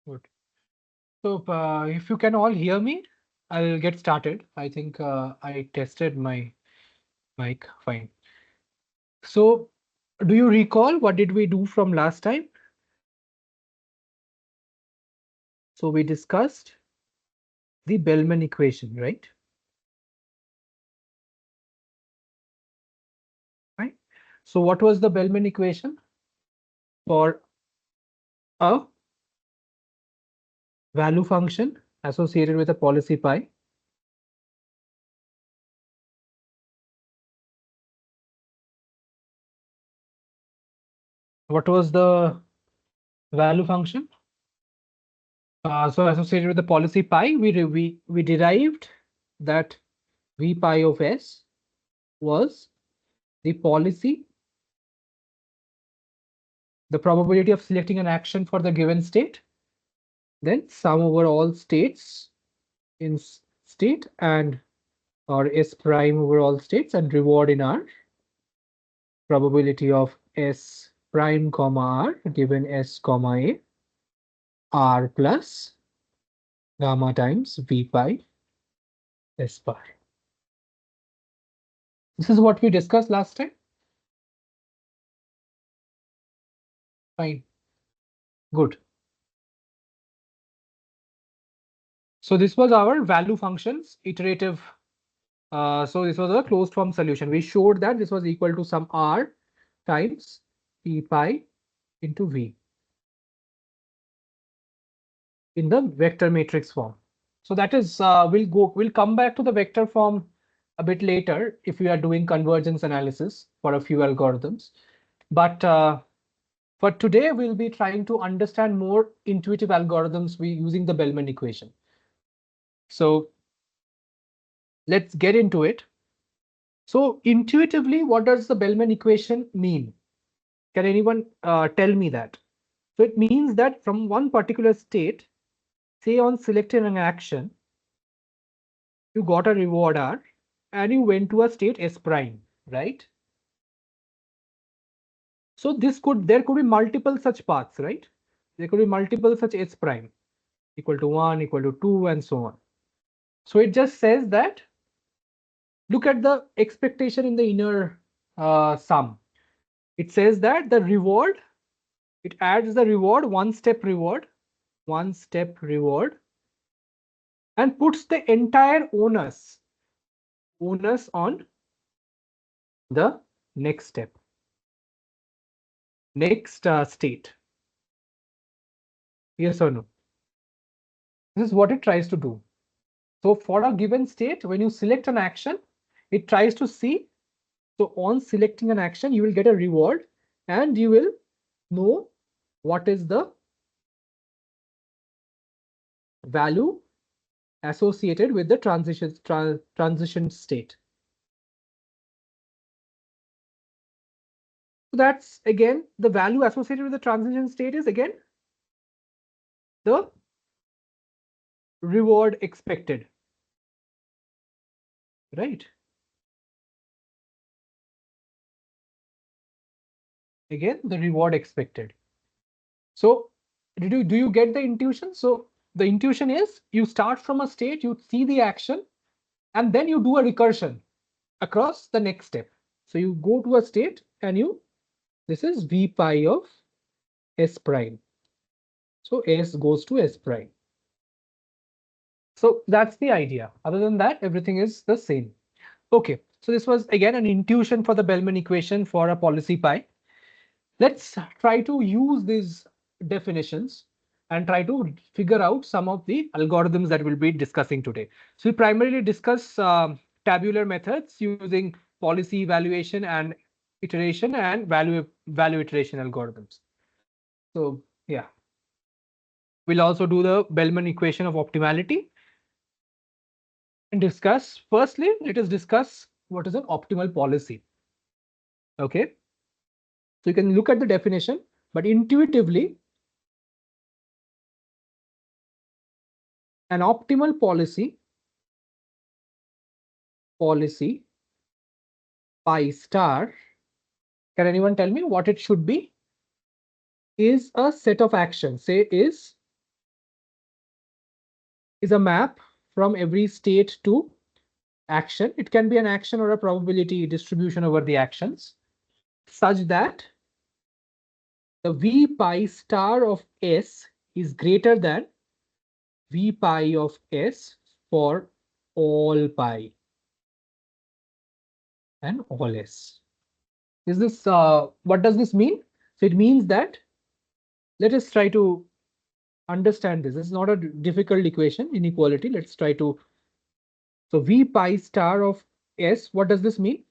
Good. So if you can all hear me, I'll get started. I think I tested my mic. Fine. So do you recall what did we do from last time? So we discussed the Bellman equation, right? Right. So what was the Bellman equation for a value function associated with a policy pi? What was the value function? So associated with the policy pi, we derived that v pi of s was the policy, the probability of selecting an action for the given state, then sum over all states in state and or s prime over all states and reward in R, probability of s prime comma R given s comma a, R plus gamma times v pi s bar. This is what we discussed last time. Fine. Good. So this was our value functions iterative. So this was a closed form solution. We showed that this was equal to some R times p pi into v in the vector matrix form. So that is we'll come back to the vector form a bit later if we are doing convergence analysis for a few algorithms. But for today, we'll be trying to understand more intuitive algorithms using the Bellman equation. So let's get into it. So intuitively, what does the Bellman equation mean? Can anyone tell me that? So it means that from one particular state, say on selecting an action, you got a reward R and you went to a state S prime, right? So there could be multiple such paths, right? There could be multiple such S prime equal to 1, equal to 2, and so on. So it just says that look at the expectation in the inner sum. It says that the reward, it adds the reward, one step reward, and puts the entire onus on the next step, next state. Yes or no? This is what it tries to do. So for a given state, when you select an action, it tries to see. So on selecting an action, you will get a reward and you will know what is the value associated with the transition state. So that's again the value associated with the transition state is again the reward expected, right? Again, the reward expected. So do you get the intuition? So the intuition is you start from a state, you see the action, and then you do a recursion across the next step. So you go to a state and this is v pi of s prime. So s goes to s prime. So that's the idea. Other than that, everything is the same. Okay, so this was again an intuition for the Bellman equation for a policy pi. Let's try to use these definitions and try to figure out some of the algorithms that we'll be discussing today. So we primarily discuss tabular methods using policy evaluation and iteration and value iteration algorithms. So yeah, we'll also do the Bellman equation of optimality and discuss. Firstly, let us discuss what is an optimal policy. Okay, so you can look at the definition, but intuitively, an optimal policy pi star, can anyone tell me what it should be? Is a set of actions, say is is a map from every state to action. It can be an action or a probability distribution over the actions, such that the V pi star of S is greater than V pi of S for all pi and all S. Is this, what does this mean? So it means that, let us try to understand this. This is not a difficult equation, inequality. Let's try to, so V pi star of S, what does this mean?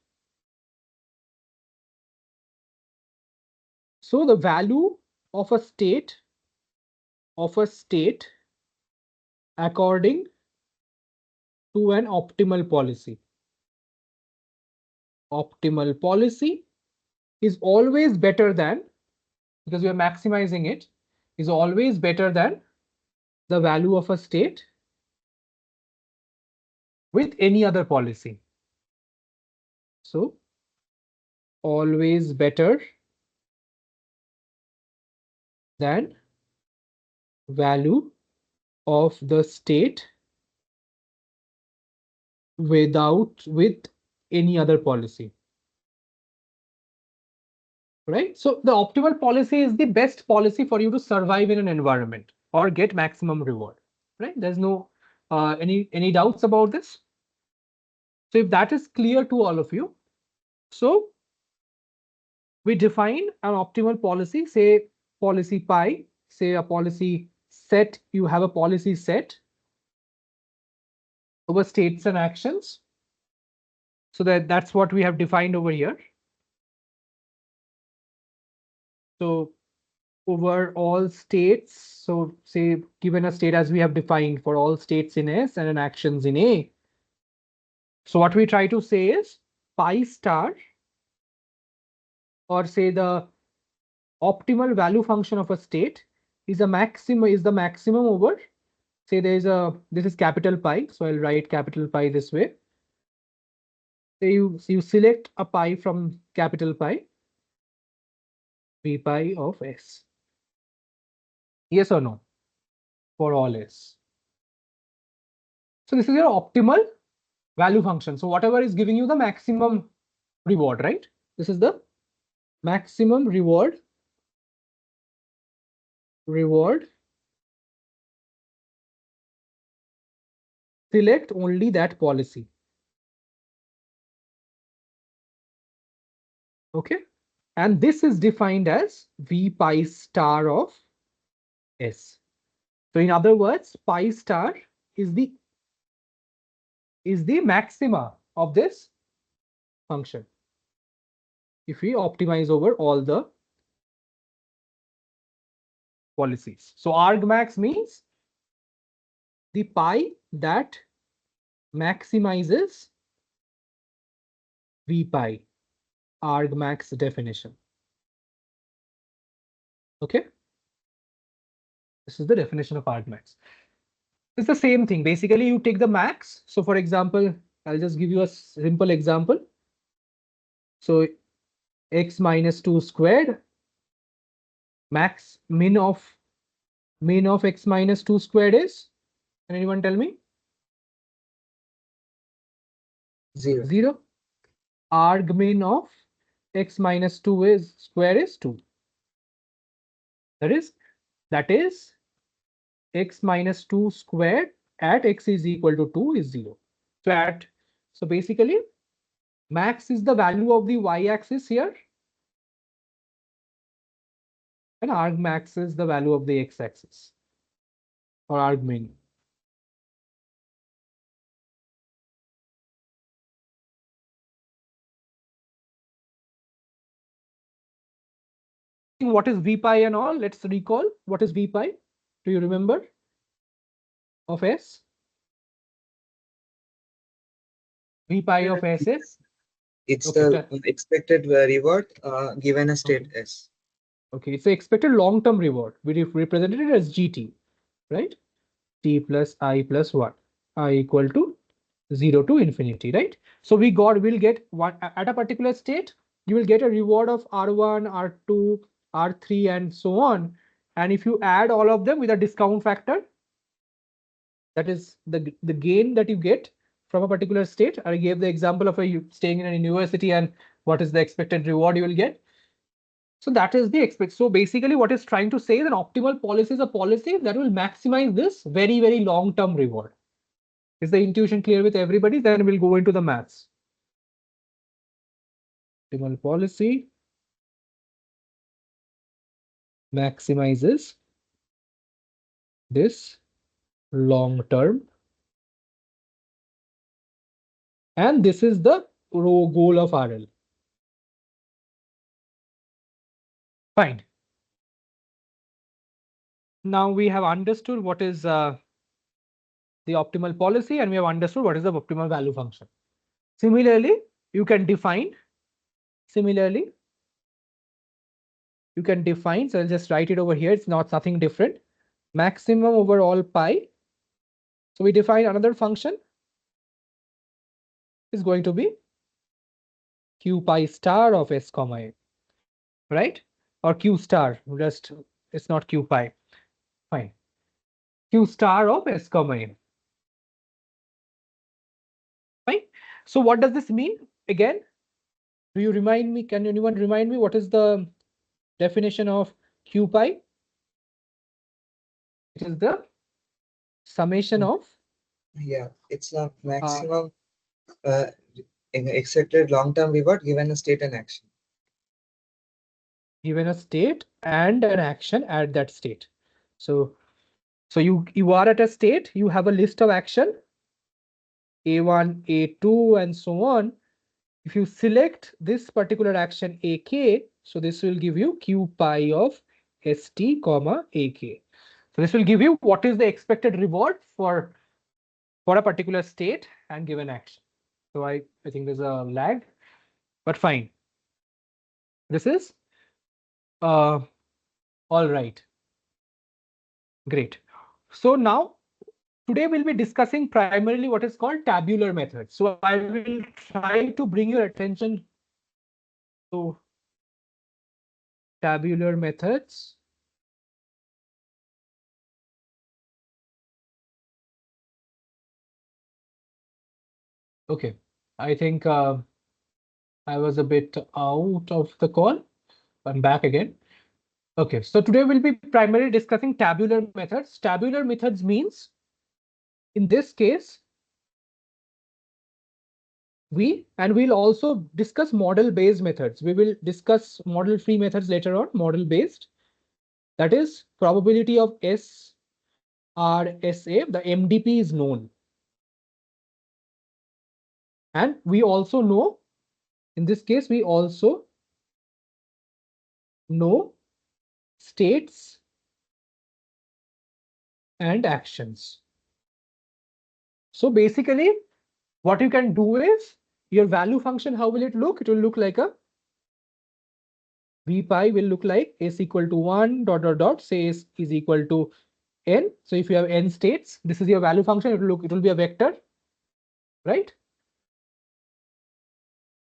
So the value of a state according to an optimal policy. Optimal policy is always better than, because we are maximizing it, is always better than the value of a state with any other policy. So always better than value of the state with any other policy. Right? So the optimal policy is the best policy for you to survive in an environment or get maximum reward. Right? There's no any doubts about this. So if that is clear to all of you, so we define an optimal policy, say policy pi, say a policy set, you have a policy set over states and actions. So that's what we have defined over here. So over all states, so say given a state as we have defined for all states in S and an actions in A. So what we try to say is pi star, or say the optimal value function of a state is the maximum over, say this is capital pi, so I'll write capital pi this way. Say you select a pi from capital pi, V pi of S. Yes or no? For all S. So this is your optimal value function. So whatever is giving you the maximum reward, right? This is the maximum reward select only that policy. Okay, and this is defined as V pi star of S. So in other words, pi star is the maxima of this function if we optimize over all the policies. So argmax means the pi that maximizes V pi, argmax definition. Okay, this is the definition of argmax. It's the same thing. Basically, you take the max. So for example, I'll just give you a simple example. So x minus 2 squared, min of x minus 2 squared is, can anyone tell me? 0. Argmin of x minus 2 is square is 2. That is x minus 2 squared at x is equal to 2 is 0. So basically max is the value of the y-axis here, and argmax is the value of the x-axis, or argmin. What is V pi and all? Let's recall. What is V pi? Do you remember? Of S? V pi of S is? It's the expected reward given a state S. Okay, so expected long-term reward. We represented it as GT, right? T plus I plus 1, I equal to 0 to infinity, right? So we'll get one at a particular state, you will get a reward of R1, R2, R3, and so on. And if you add all of them with a discount factor, That is the gain that you get from a particular state. I gave the example of you staying in a university and what is the expected reward you will get. So that is the expect. So basically what it's trying to say is an optimal policy is a policy that will maximize this very, very long-term reward. Is the intuition clear with everybody? Then we'll go into the maths. Optimal policy maximizes this long term. And this is the goal of RL. Fine. Now we have understood what is the optimal policy and we have understood what is the optimal value function. Similarly, you can define, so I'll just write it over here. It's not something different. Maximum over all pi. So we define another function is going to be q pi star of s comma a, right? Or q star, just it's not q pi. Fine. Q star of s comma a. Fine. So what does this mean? Again, do you remind me? Can anyone remind me what is the definition of q pi? It is the summation of. Yeah, it's a maximum expected long-term reward given a state and action. Given a state and an action at that state. So you are at a state, you have a list of action, A1, A2, and so on. If you select this particular action AK, so this will give you q pi of st comma AK. So this will give you what is the expected reward for a particular state and given action. So I think there's a lag, but fine. This is all right. Great. So now today we'll be discussing primarily what is called tabular methods. So I will try to bring your attention to tabular methods. Okay, I think I was a bit out of the call. I'm back again. Okay, so today we'll be primarily discussing tabular methods. Tabular methods means, in this case, we'll also discuss model-based methods. We will discuss model-free methods later on, model-based. That is probability of S RSA, the MDP is known. And we also know, in this case, we also know states and actions. So basically, what you can do is your value function, how will it look? It will look like a V pi will look like S equal to 1 dot dot dot, say S is equal to n. So if you have n states, this is your value function. It will be a vector, right?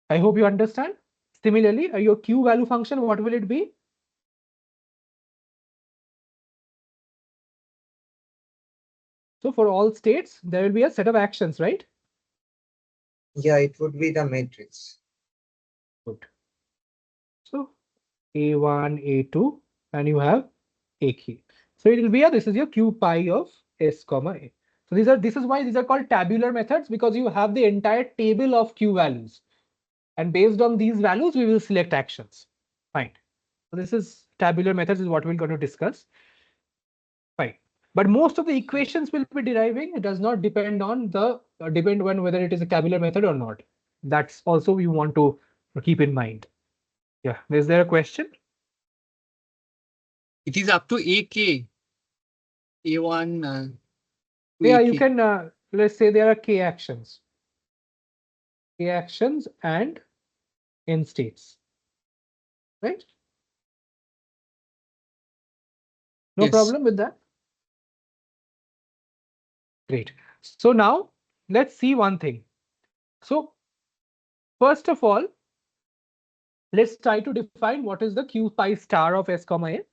I hope you understand. Similarly, your Q value function, what will it be? So for all states, there will be a set of actions, right? Yeah, it would be the matrix. Good. So A1, A2, and you have AK. So it will be this is your Q pi of S comma A. So this is why these are called tabular methods, because you have the entire table of Q values. And based on these values, we will select actions. Fine. So this is tabular methods is what we're going to discuss. Fine. But most of the equations will be deriving. It does not depend on whether it is a tabular method or not. That's also you want to keep in mind. Yeah. Is there a question? It is up to AK. A1. Yeah, you can, let's say there are K actions. K actions and N states. Right? No Yes. problem with that? Great. So now let's see one thing. So first of all, let's try to define what is the Q pi star of S comma A.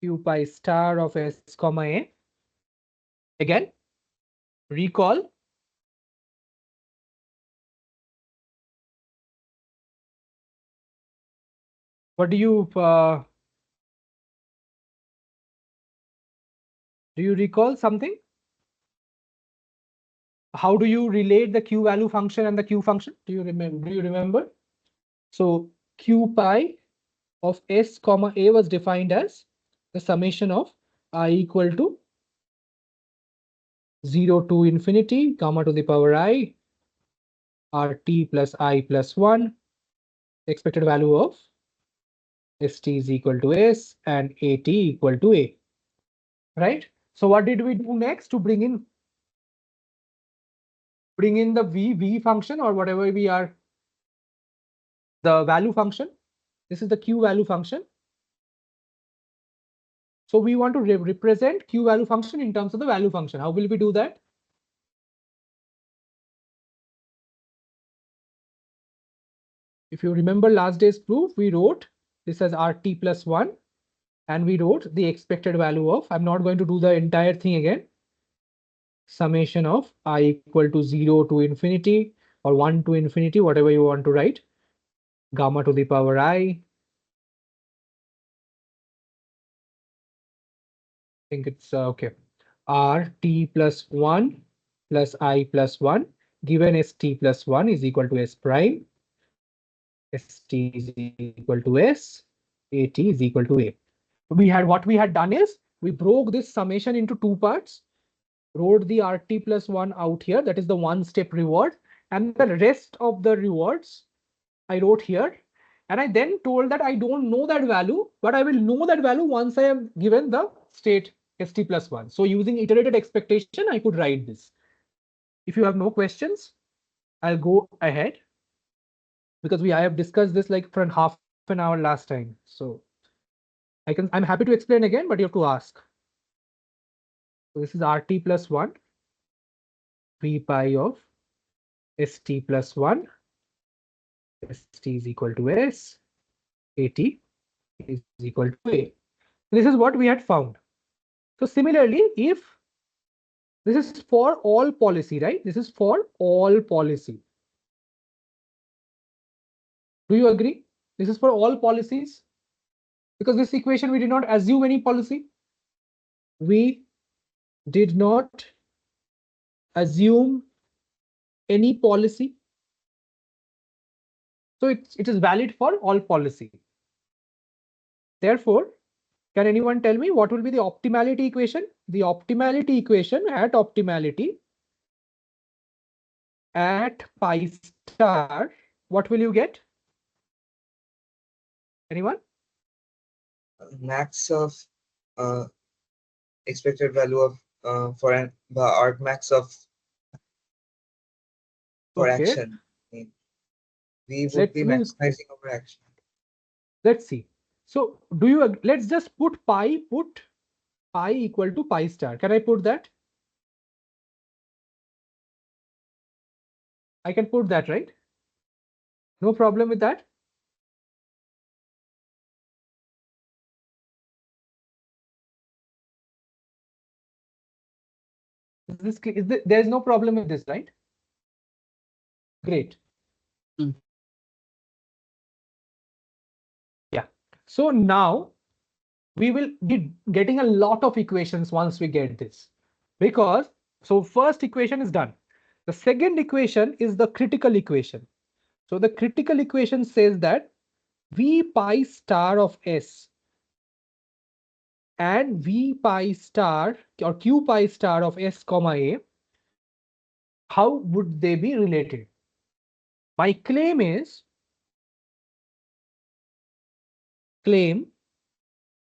Q pi star of S comma A. Again, recall. What do you recall something? How do you relate the q value function and the q function? Do you remember? So q pi of s comma a was defined as the summation of I equal to 0 to infinity gamma to the power I rt plus I plus 1, expected value of st is equal to s and at equal to a. Right? So what did we do next to bring in the v function or whatever we are, the value function? This is the q value function. So we want to represent q value function in terms of the value function. How will we do that? If you remember last day's proof, we wrote this as rt plus 1 and we wrote the expected value of, I'm not going to do the entire thing again, summation of I equal to 0 to infinity or 1 to infinity, whatever you want to write, gamma to the power I. Think it's okay. rt plus 1 plus I plus 1 given st plus 1 is equal to s prime. St is equal to s, at is equal to a. What we had done is we broke this summation into two parts, wrote the rt plus 1 out here, that is the one step reward, and the rest of the rewards I wrote here. And I then told that I don't know that value, but I will know that value once I have given the state st plus 1. So using iterated expectation, I could write this. If you have no questions, I'll go ahead because I have discussed this like for half an hour last time. So I'm happy to explain again, but you have to ask. So this is rt plus 1, v pi of st plus 1, st is equal to s, at is equal to a. This is what we had found. So similarly, if this is for all policy, right? This is for all policy. Do you agree? This is for all policies. Because this equation, we did not assume any policy. We did not assume any policy. So it is valid for all policy. Therefore, can anyone tell me what will be the optimality equation? The optimality equation at optimality at pi star, what will you get? Anyone? Max of expected value of for an arg max of for Okay. action. We would be maximizing our action. Let's see. So do you, let's just put pi equal to pi star. Can I put that? I can put that, right? No problem with that. There is no problem with this, right? Great. Yeah. So now we will be getting a lot of equations once we get this, because so first equation is done. The second equation is the critical equation. So the critical equation says that v pi star of s and v pi star or q pi star of s comma a, how would they be related? My claim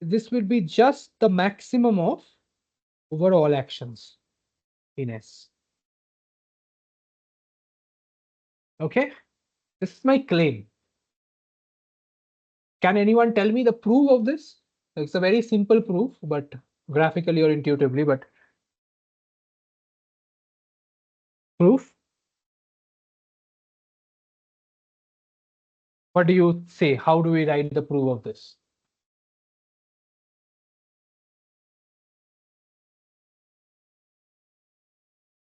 this will be just the maximum of overall actions in S. Okay, this is my claim. Can anyone tell me the proof of this? It's a very simple proof, but graphically or intuitively, but proof. What do you say? How do we write the proof of this?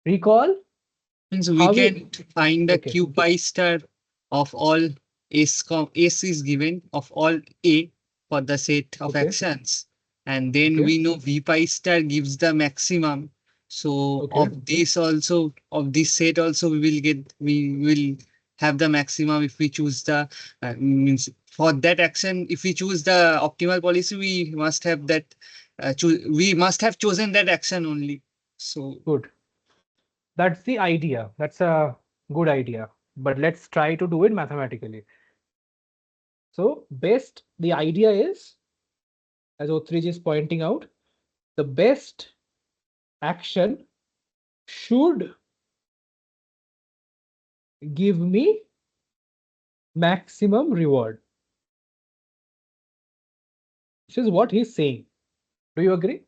Recall? Means we How can find the okay. q pi star of all S is given of all A for the set of Okay. actions. And then Okay. we know V pi star gives the maximum. So Okay. of this also, of this set also we will have the maximum if we choose the, means for that action, if we choose the optimal policy, we must have that, we must have chosen that action only. So Good. That's the idea. That's a good idea. But let's try to do it mathematically. So the idea is, as O3G is pointing out, the best action should give me maximum reward. This is what he's saying. Do you agree?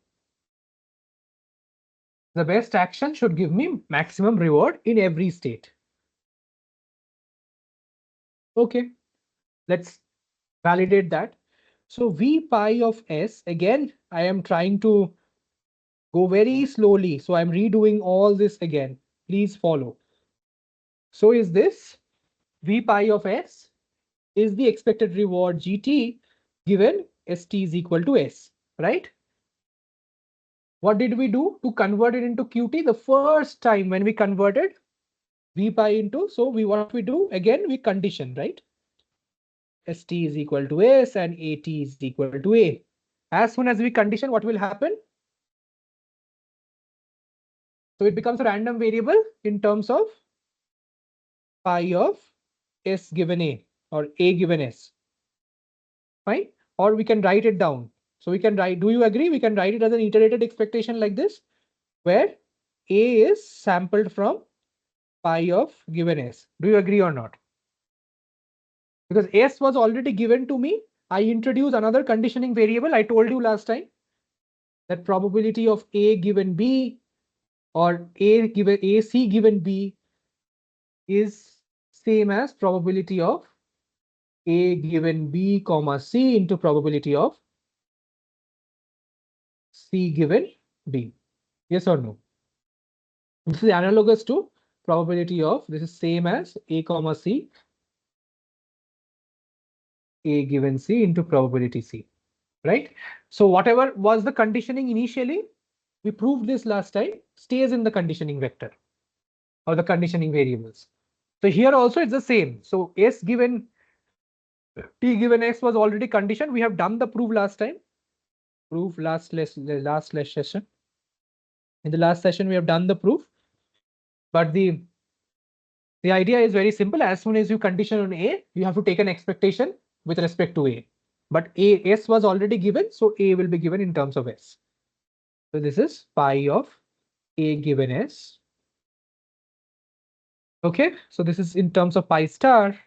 The best action should give me maximum reward in every state. Okay, let's validate that. So V pi of S, again, I am trying to go very slowly. So I'm redoing all this again. Please follow. So is this V pi of S is the expected reward GT given ST is equal to S, right? What did we do to convert it into QT? The first time when we converted V pi into, so what we do again, we condition, right? ST is equal to S and AT is equal to A. As soon as we condition, what will happen? So it becomes a random variable in terms of pi of S given A or A given S. Fine. Or we can write it down. So we can write, do you agree? We can write it as an iterated expectation like this, where A is sampled from pi of given S. Do you agree or not? Because S was already given to me. I introduce another conditioning variable. I told you last time that probability of A given B or A given AC given B is same as probability of A given B comma C into probability of C given B. Yes or no? This is analogous to probability of, this is same as A comma C, A given C into probability C, right? So whatever was the conditioning initially, we proved this last time, stays in the conditioning vector or the conditioning variables. So here also it's the same. So S given T given X was already conditioned. We have done the proof last time. Proof last session. In the last session, we have done the proof. But the idea is very simple. As soon as you condition on A, you have to take an expectation with respect to A. But S was already given, so A will be given in terms of S. So this is pi of A given S. Okay, so this is in terms of pi star.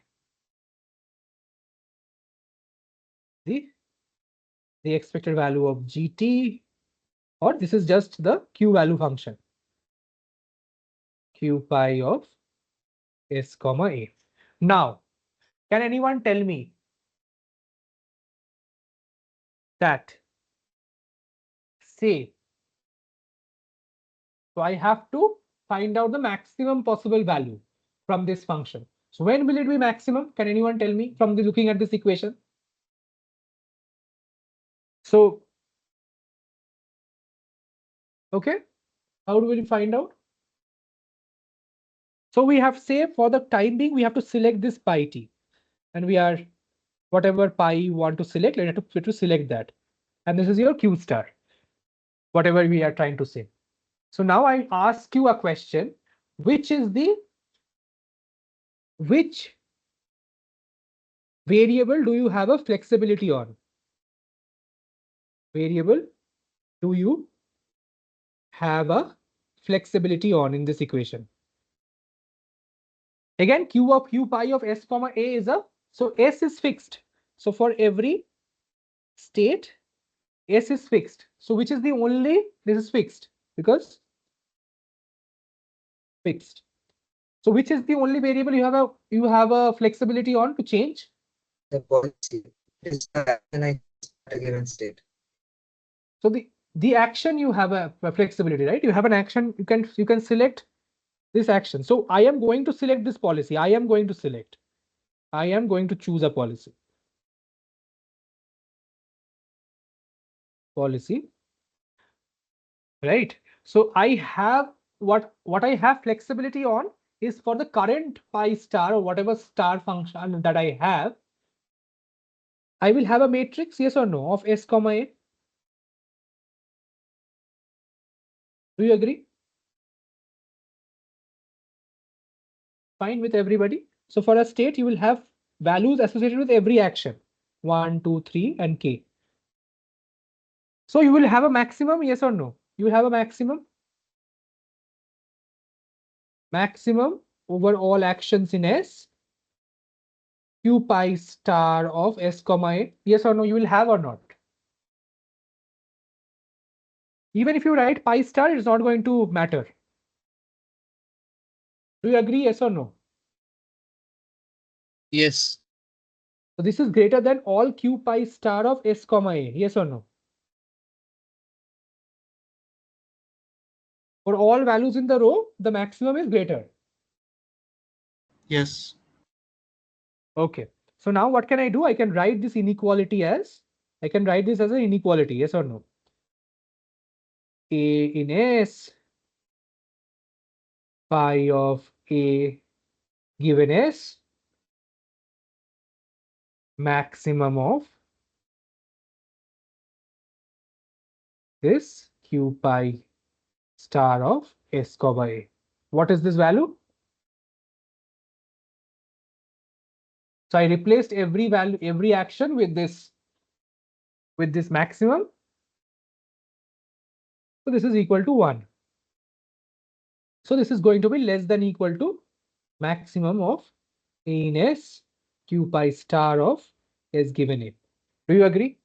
The expected value of GT, or this is just the Q value function. Q pi of S comma A. Now, can anyone tell me that, say, so I have to find out the maximum possible value from this function. So when will it be maximum? Can anyone tell me from the looking at this equation? So, okay, how do we find out? So we have, say, for the time being, we have to select this pi t, and we are, whatever pi you want to select, you have to select that. And this is your Q star, whatever we are trying to say. So now I ask you a question, which variable do you have a flexibility on? Variable do you have a flexibility on in this equation? Again, Q pi of S comma A is so S is fixed. So for every state, S is fixed. So which is the only, this is fixed because fixed. So which is the only variable you have a flexibility on to change? The policy is the action I at a given state. So the action you have a flexibility, right? You have an action, you can select this action. So I am going to select this policy. I am going to choose a policy. Right? So I have what I have flexibility on is for the current pi star or whatever star function that I have. I will have a matrix, yes or no, of S comma A. Do you agree? Fine with everybody. So for a state, you will have values associated with every action, 1, 2, 3, and k. So you will have a maximum, yes or no? You will have a maximum over all actions in S, q pi star of S comma A. Yes or no, you will have or not? Even if you write pi star, it's not going to matter. Do you agree, yes or no? Yes. So this is greater than all q pi star of S comma A, yes or no? For all values in the row, the maximum is greater. Yes. Okay. So now what can I do? I can write this inequality as, I can write this as an inequality, yes or no? A in S, pi of A given S, maximum of this q pi star of S comma A. What is this value? So I replaced every value, every action with this maximum. So this is equal to 1. So this is going to be less than equal to maximum of A in S q pi star of S given A. Do you agree?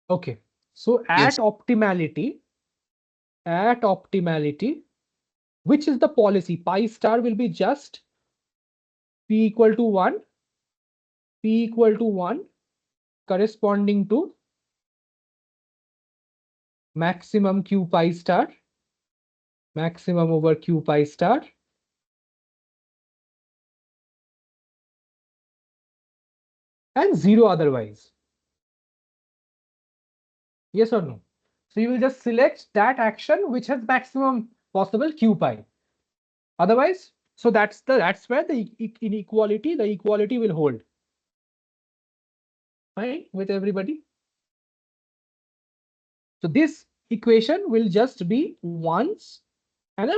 Okay. So Yes. at optimality, which is the policy? Pi star will be just p equal to 1 corresponding to maximum q pi star, maximum over q pi star, and 0 otherwise. Yes or no? So you will just select that action which has maximum possible q pi. Otherwise, so that's where the equality will hold. Fine with everybody. So this equation will just be ones and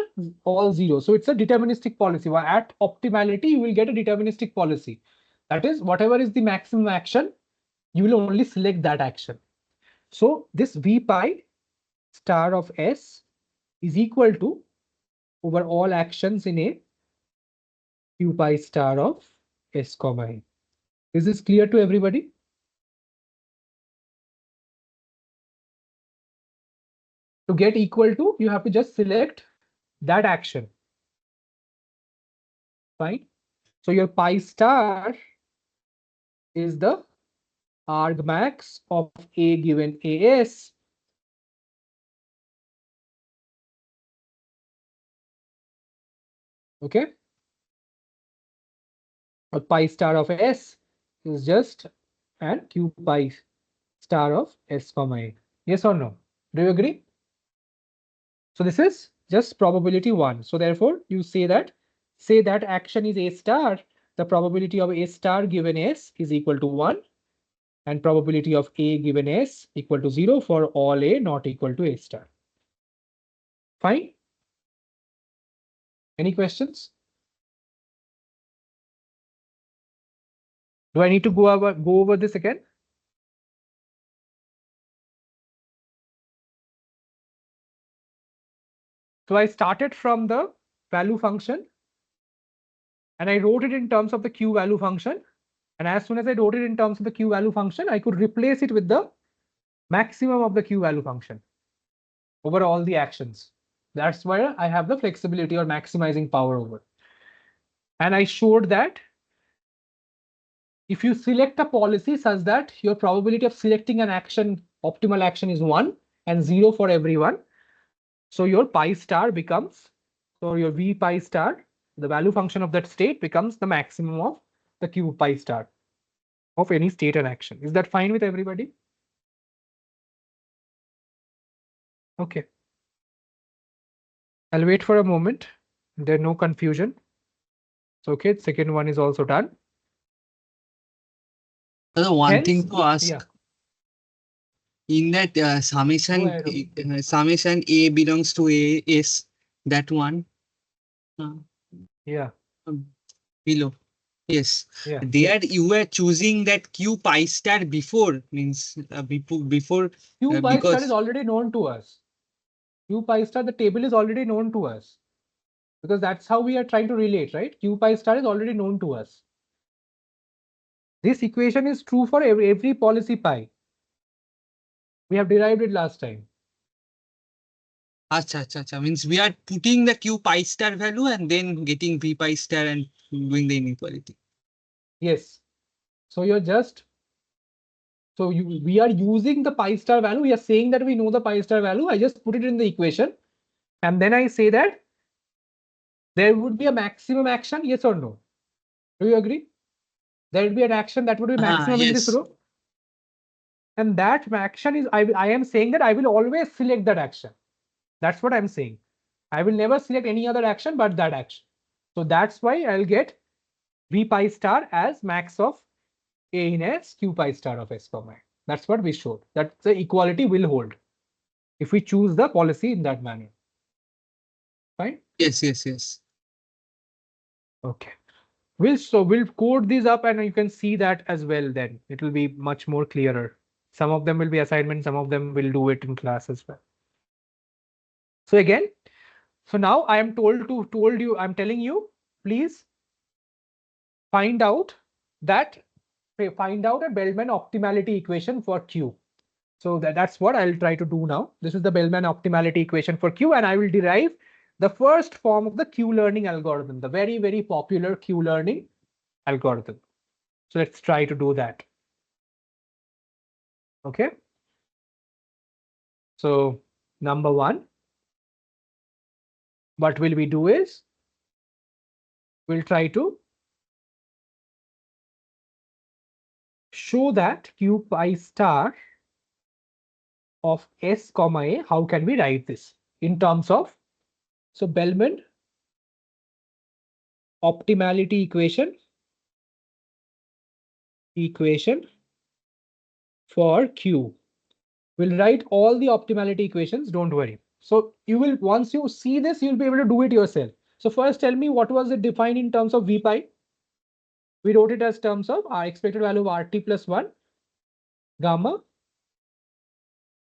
all zero. So it's a deterministic policy. At optimality, you will get a deterministic policy. That is, whatever is the maximum action, you will only select that action. So this v pi star of S is equal to over all actions in A q pi star of S comma A. Is this clear to everybody? To get equal to, you have to just select that action. Fine. So your pi star is the argmax of A given AS. Okay. Or pi star of S is just and q pi star of S comma A. Yes or no? Do you agree? So this is just probability 1. So therefore, you say that action is A star. The probability of A star given S is equal to 1. And probability of A given S equal to 0 for all A not equal to A star. Fine. Any questions? Do I need to go over this again? So I started from the value function and I wrote it in terms of the q value function. And as soon as I wrote it in terms of the q value function, I could replace it with the maximum of the q value function over all the actions. That's where I have the flexibility or maximizing power over. And I showed that if you select a policy such that your probability of selecting an action, optimal action is 1 and 0 for everyone, So your pi star becomes, so your v pi star, the value function of that state becomes the maximum of the q pi star of any state and action. Is that fine with everybody? Okay. I'll wait for a moment. There's no confusion. So, okay, second one is also done. So one Hence, thing to ask, yeah, in that go summation, ahead, Rohit. summation A belongs to A is that one uh, Yeah, below. Yes, yeah. there you were choosing that Q pi star before, means before Q pi star is because already known to us. Q pi star, the table is already known to us because that's how we are trying to relate, right? Q pi star is already known to us. This equation is true for every policy pi. We have derived it last time. acha, means we are putting the Q pi star value and then getting V pi star and doing the inequality. Yes. So you're just, so we are using the pi star value. We are saying that we know the pi star value. I just put it in the equation. And then I say that there would be a maximum action, yes or no? Do you agree? There would be an action that would be maximum in this Yes. row. And that action is, I am saying that I will always select that action. That's what I'm saying. I will never select any other action but that action. So that's why I'll get V pi star as max of A in S, Q pi star of S comma. That's what we showed. That the equality will hold if we choose the policy in that manner. Fine? Yes. Okay. We'll code these up and you can see that as well then. It will be much more clearer. Some of them will be assignment, some of them will do it in class as well. So again, so now I am I'm telling you, please find out a Bellman optimality equation for Q. So that's what I'll try to do now. This is the Bellman optimality equation for Q, and I will derive the first form of the Q learning algorithm, the very, very popular Q learning algorithm. So let's try to do that. Okay. So number one, what will we do is we'll try to show that Q pi star of S comma A, how can we write this in terms of, so Bellman optimality equation for Q. We'll write all the optimality equations, don't worry. So you will, once you see this, you'll be able to do it yourself. So first tell me what was it defined in terms of V pi? We wrote it as terms of our expected value of RT plus 1 gamma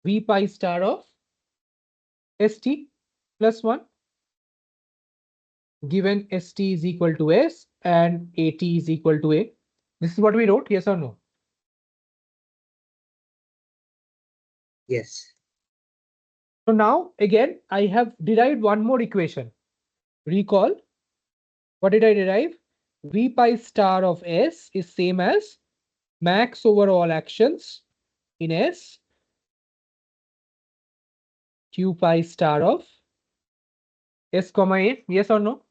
V pi star of ST plus 1 given ST is equal to S and AT is equal to A. This is what we wrote, yes or no? Yes. So now again, I have derived one more equation. Recall, what did I derive? V pi star of S is same as max over all actions in S Q pi star of S comma A. Yes or no?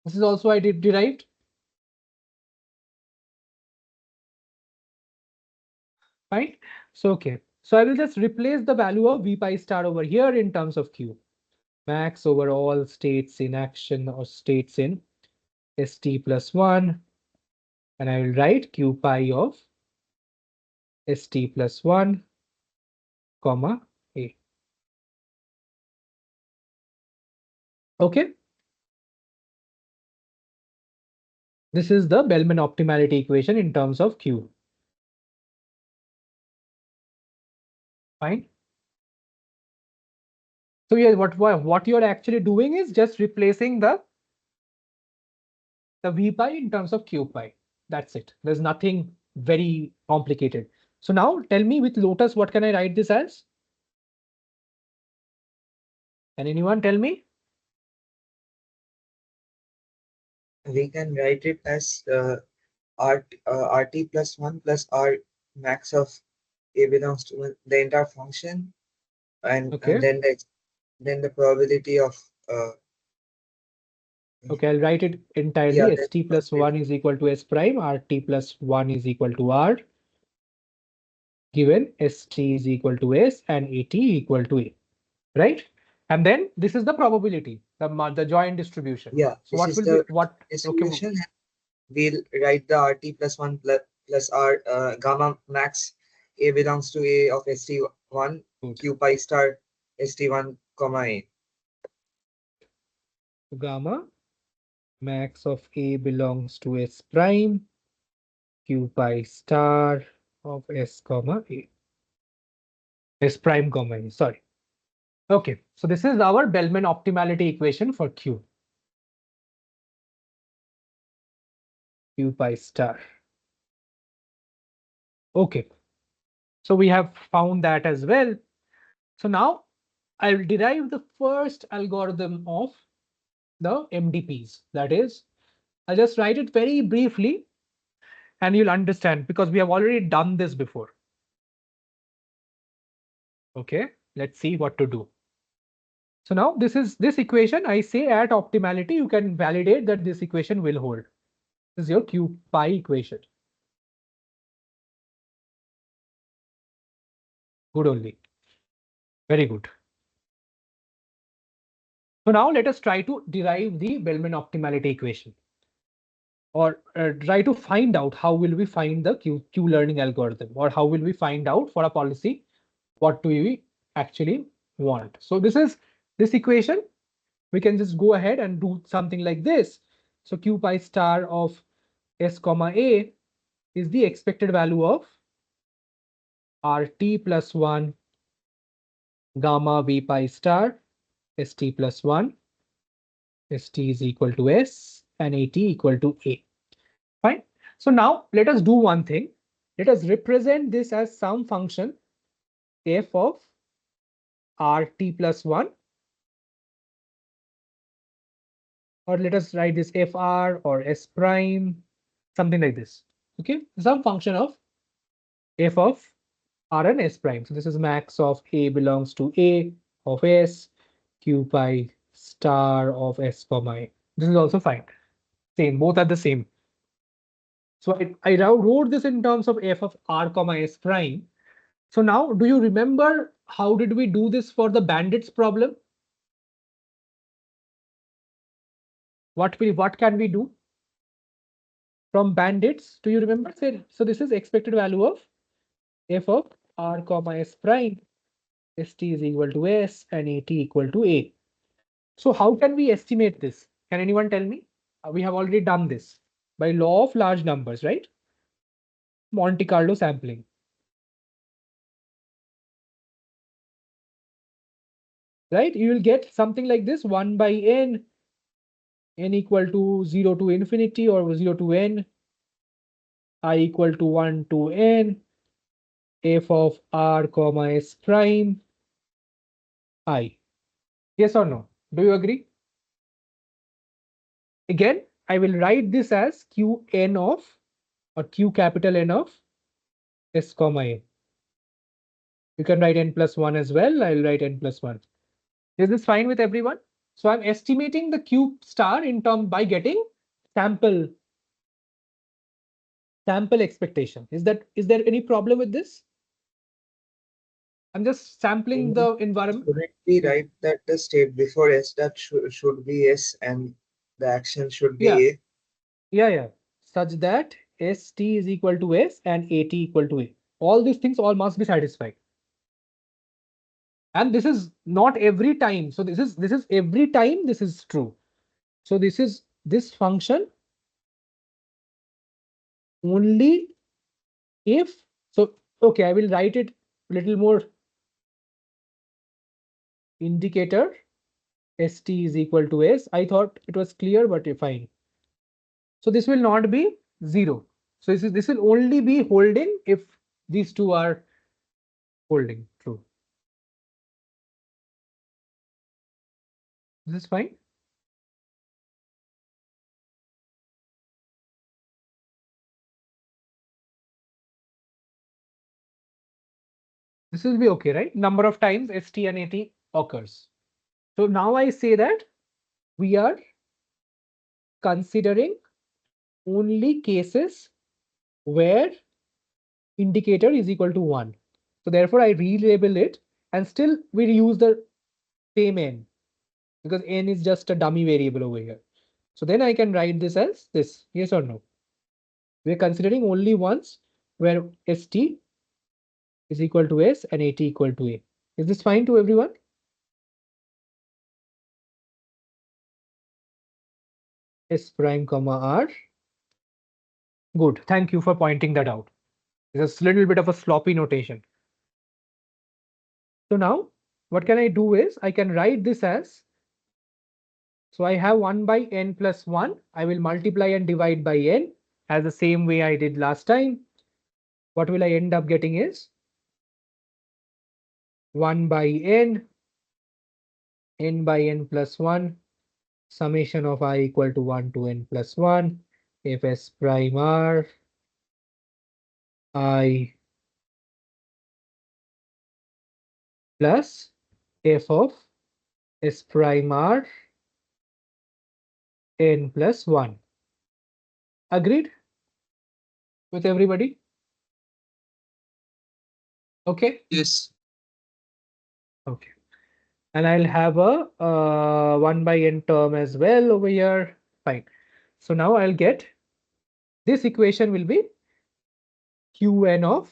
This is also I did derived. Fine. So okay. So I will just replace the value of V pi star over here in terms of Q. Max over all states in action or states in ST plus 1. And I will write Q pi of ST plus 1 comma A. Okay. This is the Bellman optimality equation in terms of Q. Fine. So yeah, what you're actually doing is just replacing the V pi in terms of Q pi. That's it. There's nothing very complicated. So now tell me with Lotus, what can I write this as? Can anyone tell me? We can write it as RT plus 1 plus R max of A belongs to the entire function and Okay. then the probability of Okay, I'll write it entirely. yeah, St plus 1 is equal to S prime, RT plus 1 is equal to R, given ST is equal to S and AT equal to A, right? And then this is the probability, the joint distribution. yeah, So this what is will be the what? Okay, distribution. We'll write the RT plus 1 plus R gamma max A belongs to A of ST1 good. Q pi star ST1 comma A. Gamma max of A belongs to S prime, Q pi star of S comma A. S prime comma A, sorry. Okay, so this is our Bellman optimality equation for Q. Q pi star. Okay, so we have found that as well. So now I'll derive the first algorithm of the MDPs. That is, I'll just write it very briefly and you'll understand because we have already done this before. Okay, let's see what to do. So now this equation, I say at optimality, you can validate that this equation will hold. This is your Q pi equation. Good only. Very good. So now let us try to derive the Bellman optimality equation, or try to find out how will we find the Q learning algorithm, or how will we find out for a policy what do we actually want. So this equation. We can just go ahead and do something like this. So Q pi star of S comma A is the expected value of RT plus 1 gamma V pi star ST plus 1. ST is equal to S and AT equal to A. Fine. So now let us do one thing. Let us represent this as some function f of RT plus 1, or let us write this FR or S prime, something like this. Okay, some function of f of R and S prime. So this is max of A belongs to A of S, Q pi star of S comma A. This is also fine. Same, both are the same. So I now wrote this in terms of f of R comma S prime. So now, do you remember how did we do this for the bandits problem? What can we do from bandits? Do you remember? So this is expected value of f of R comma S prime. ST is equal to S and AT equal to A. So how can we estimate this? Can anyone tell me? We have already done this by law of large numbers, right? Monte Carlo sampling. Right? You will get something like this 1 by n equal to 0 to infinity or 0 to n, I equal to 1 to n, f of R comma S prime, I. Yes or no? Do you agree? Again, I will write this as Qn of, or Q capital N of S comma A. You can write n plus 1 as well. I'll write n plus 1. Is this fine with everyone? So I'm estimating the Q star in term by getting sample expectation. Is there any problem with this? I'm just sampling the environment. Shouldn't we write that the state before S that should be S and the action should be Yeah. A? Yeah. Such that ST is equal to S and AT equal to A. All these things all must be satisfied. And this is not every time. So this is every time this is true. So this function only if, so okay, I will write it a little more indicator. ST is equal to S. I thought it was clear, but fine. So this will not be 0. So this will only be holding if these two are holding true. This is fine. This will be okay, right? Number of times ST and AT occurs. So now I say that we are considering only cases where indicator is equal to 1. So therefore I relabel it and still we use the same n because n is just a dummy variable over here. So then I can write this as this, yes or no? We're considering only ones where ST is equal to S and AT equal to A. Is this fine to everyone? S prime comma R. Good. Thank you for pointing that out. It's a little bit of a sloppy notation. So now what can I do is I can write this as, so I have 1 by n plus 1. I will multiply and divide by n as the same way I did last time. What will I end up getting is 1 by n by n plus 1, summation of I equal to 1 to n plus 1, if S prime R, I plus f of S prime R n plus 1. Agreed with everybody? Okay. Yes. Okay. And I'll have a 1 by n term as well over here. Fine. So now I'll get this equation will be Qn of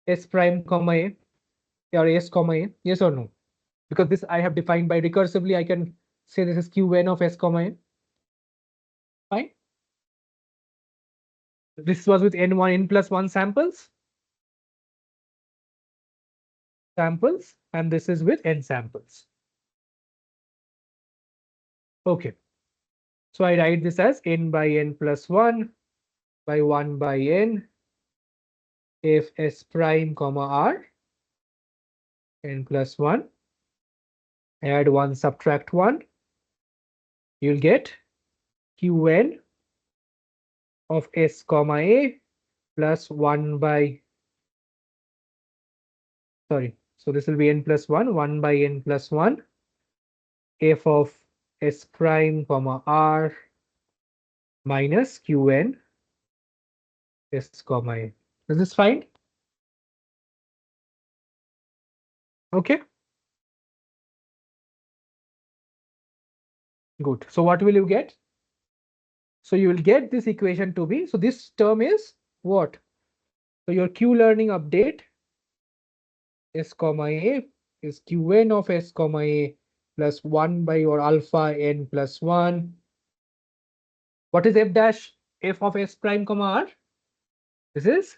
S prime comma A or S comma A. Yes or no? Because this I have defined by recursively, I can say this is Qn of S comma A. Fine. This was with n1 n plus 1 samples, and this is with n samples. Okay. So I write this as n by n plus 1 by 1 by n if S prime comma R n plus 1, add 1, subtract 1, you'll get Qn of S comma A plus 1 by, sorry, so this will be n plus 1, 1 by n plus 1, f of S prime comma R minus Qn S comma A. Is this fine? Okay. Good. So what will you get? So you will get this equation to be, so this term is what? So your Q learning update S comma A is Qn of S comma A plus 1 by your alpha n plus 1. What is f dash f of S prime comma R? This is,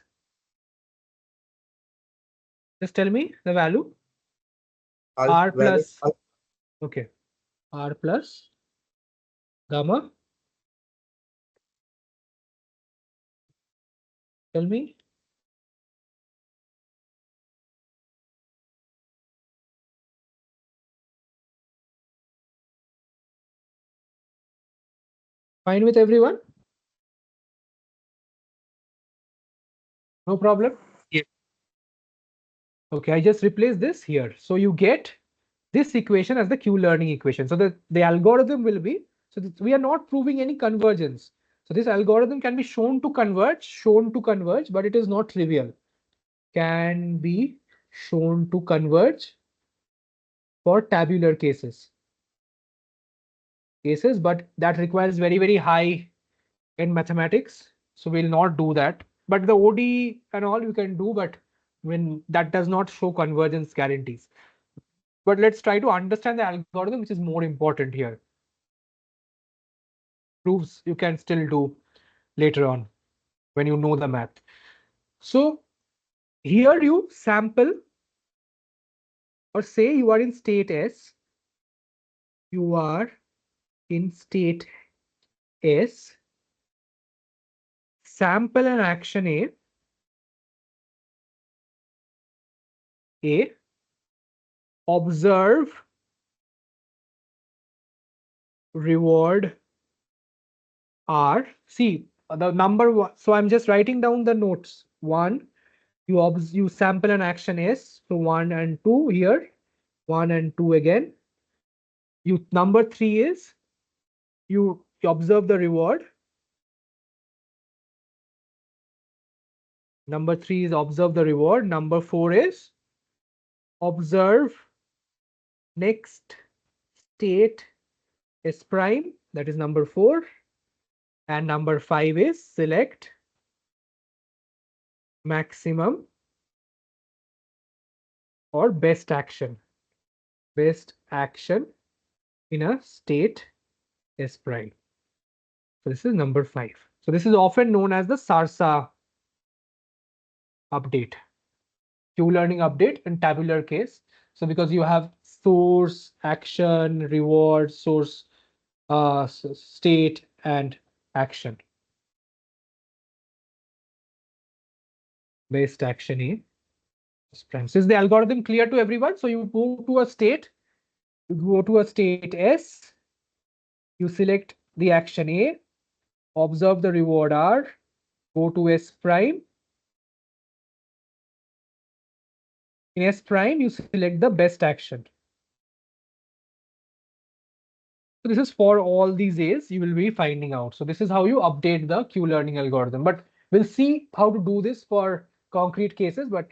just tell me the value. R Value plus, okay, R plus gamma. Tell me. Fine with everyone? No problem? Yes. Okay, I just replace this here. So you get this equation as the Q learning equation. So the algorithm will be, so we are not proving any convergence. So this algorithm can be shown to converge, but it is not trivial. Can be shown to converge for tabular cases, but that requires very, very high in mathematics. So we'll not do that. But the OD and all you can do, but when that does not show convergence guarantees. But let's try to understand the algorithm, which is more important here. Proofs you can still do later on when you know the math. So here you sample, or say you are in state S. You are in state S. Sample an action A. Observe, reward R. See the number one. So I'm just writing down the notes. 1, you sample an action S, so 1 and 2 here, 1 and 2 again. Number 3 is you observe the reward. Number 3 is observe the reward. Number 4 is observe next state S prime, that is number 4. And number 5 is select maximum or best action. Best action in a state S prime. So this is number 5. So this is often known as the SARSA update, Q-learning update in tabular case. So because you have source, action, reward, source, state, and action. Best action in S prime. So is the algorithm clear to everyone? So you go to a state, you go to a state S, you select the action A, observe the reward R, go to S prime. In S prime, you select the best action. So this is for all these A's you will be finding out. So this is how you update the Q-learning algorithm. But we'll see how to do this for concrete cases, but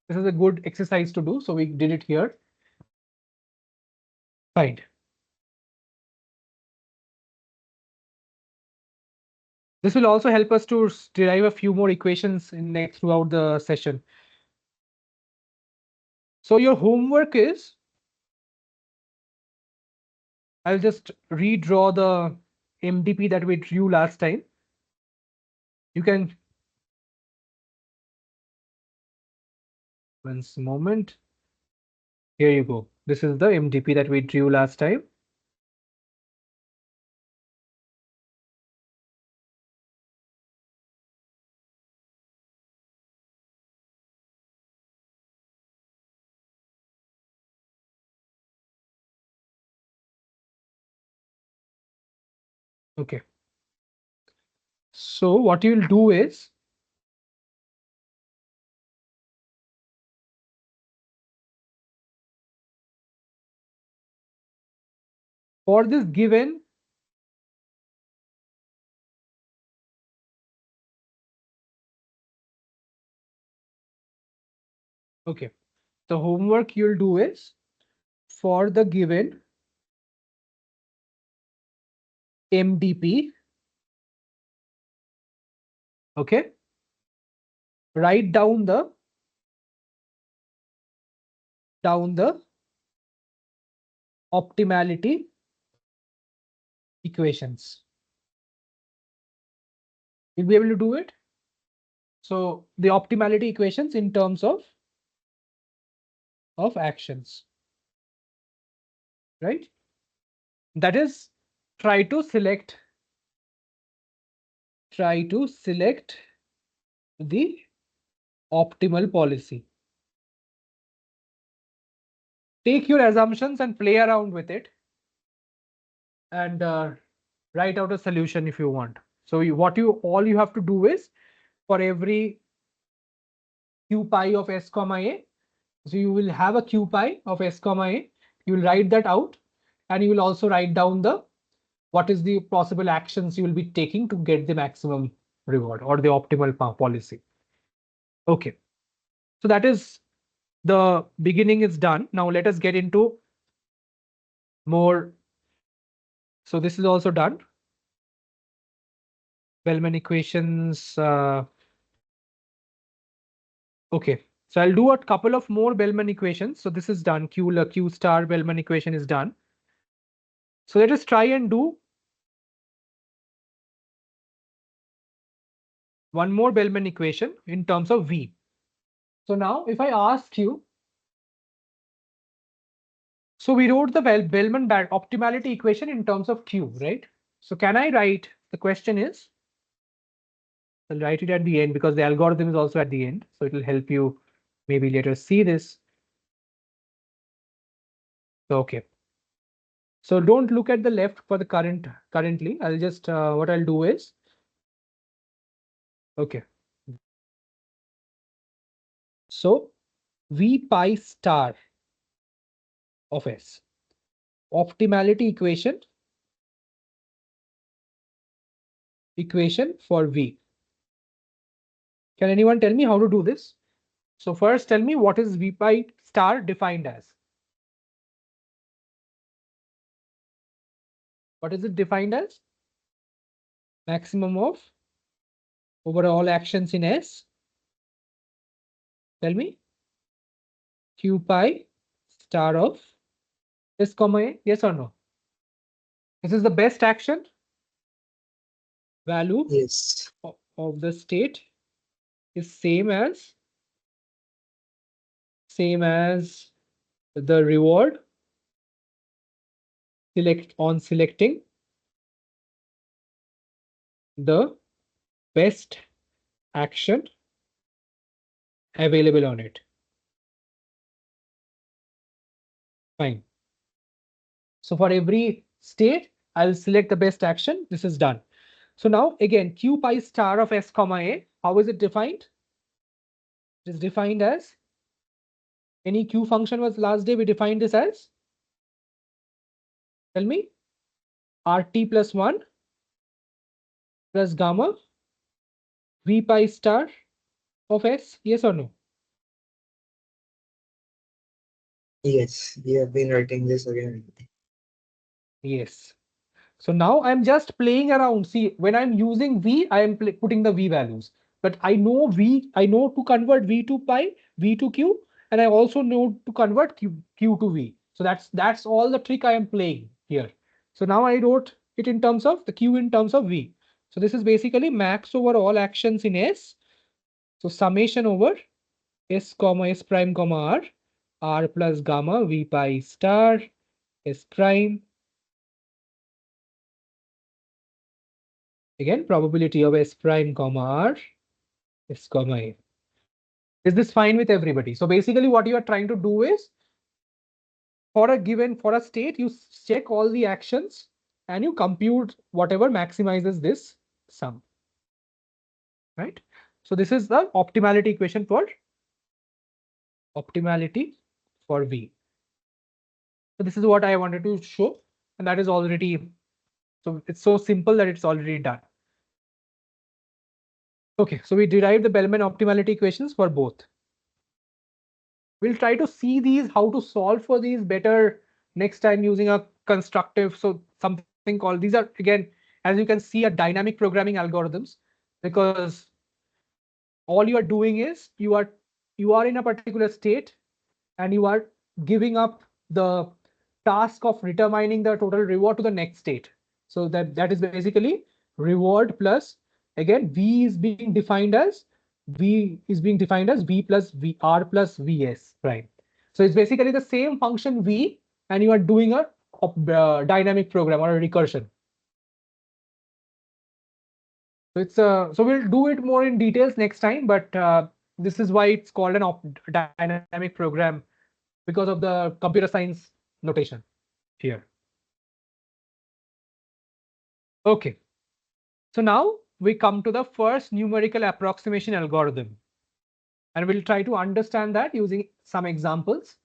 this is a good exercise to do. So we did it here. Fine. This will also help us to derive a few more equations in next throughout the session. So your homework is, I'll just redraw the MDP that we drew last time. You can, one moment. Here you go. This is the MDP that we drew last time. Okay. So what you'll do is, for this given okay, the homework you'll do is, for the given MDP, okay, write down the optimality equations. You'll be able to do it. So the optimality equations in terms of actions, right? That is, try to select the optimal policy. Take your assumptions and play around with it, and write out a solution if you want. So all you have to do is, for every q pi of s comma a, so you will have a q pi of s comma a, you will write that out, and you will also write down what is the possible actions you will be taking to get the maximum reward or the optimal policy. Okay, so that is, the beginning is done. Now let us get into more. So this is also done. Bellman equations. Okay, so I'll do a couple of more Bellman equations. So this is done. Q star Bellman equation is done. So let us try and do one more Bellman equation in terms of V. So now if I ask you, so we wrote the Bellman optimality equation in terms of Q, right? So can I write, the question is, I'll write it at the end because the algorithm is also at the end. So it will help you maybe later see this. So, okay. So don't look at the left for the currently. I'll just, what I'll do is, okay. So V pi star of S. Optimality equation for V. Can anyone tell me how to do this? So first tell me what is V pi star defined as? What is it defined as? Maximum of over all actions in S. Tell me. Q pi star of S comma A. Yes or no? This is the best action value Yes. of the state is same as the reward selecting the best action available on it. Fine. So for every state, I'll select the best action. This is done. So now again, Q pi star of S comma A, how is it defined? It is defined as any Q function was last day, we defined this as, tell me, RT plus 1 plus gamma V pi star of S, yes or no? Yes. We have been writing this again. Yes. So now I'm just playing around. See, when I'm using V, I am putting the V values. But I know I know to convert V to pi, V to Q, and I also know to convert Q to V. So that's all the trick I am playing here. So now I wrote it in terms of the Q in terms of V. So this is basically max over all actions in S. So summation over S comma S prime comma R plus gamma V pi star S prime. Again, probability of S prime comma R S comma A. Is this fine with everybody? So basically what you are trying to do is for a state, you check all the actions and you compute whatever maximizes this sum, right? So this is the optimality equation for optimality for V. So this is what I wanted to show, and that is already, so it's so simple that it's already done. Okay, so we derived the Bellman optimality equations for both. We'll try to see these, how to solve for these better next time using a constructive. So something called, these are again, as you can see, a dynamic programming algorithms, because all you are doing is you are in a particular state and you are giving up the task of determining the total reward to the next state. So that is basically reward plus, again, V is being defined as V plus VR plus VS prime. So it's basically the same function V, and you are doing a dynamic program or a recursion. So it's so we'll do it more in details next time, but this is why it's called an dynamic program, because of the computer science notation here. Okay, so now we come to the first numerical approximation algorithm, and we'll try to understand that using some examples.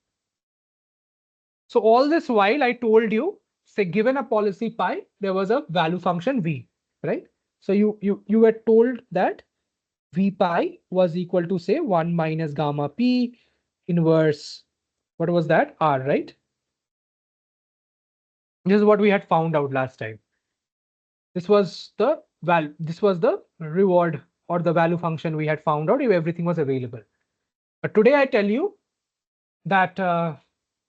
So all this while I told you, say given a policy pi, there was a value function V, right? So you were told that V pi was equal to say 1 minus gamma p inverse, what was that? R, right? This is what we had found out last time. This was the reward or the value function we had found out if everything was available. But today I tell you that,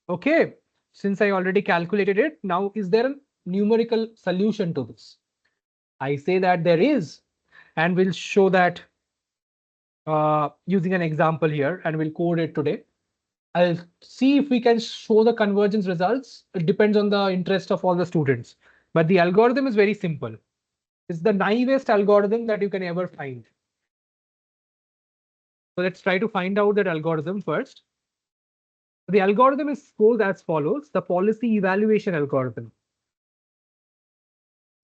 okay, since I already calculated it, now is there a numerical solution to this? I say that there is, and we'll show that using an example here, and we'll code it today. I'll see if we can show the convergence results. It depends on the interest of all the students. But the algorithm is very simple. It's the naivest algorithm that you can ever find. So let's try to find out that algorithm first. The algorithm goes as follows: the policy evaluation algorithm.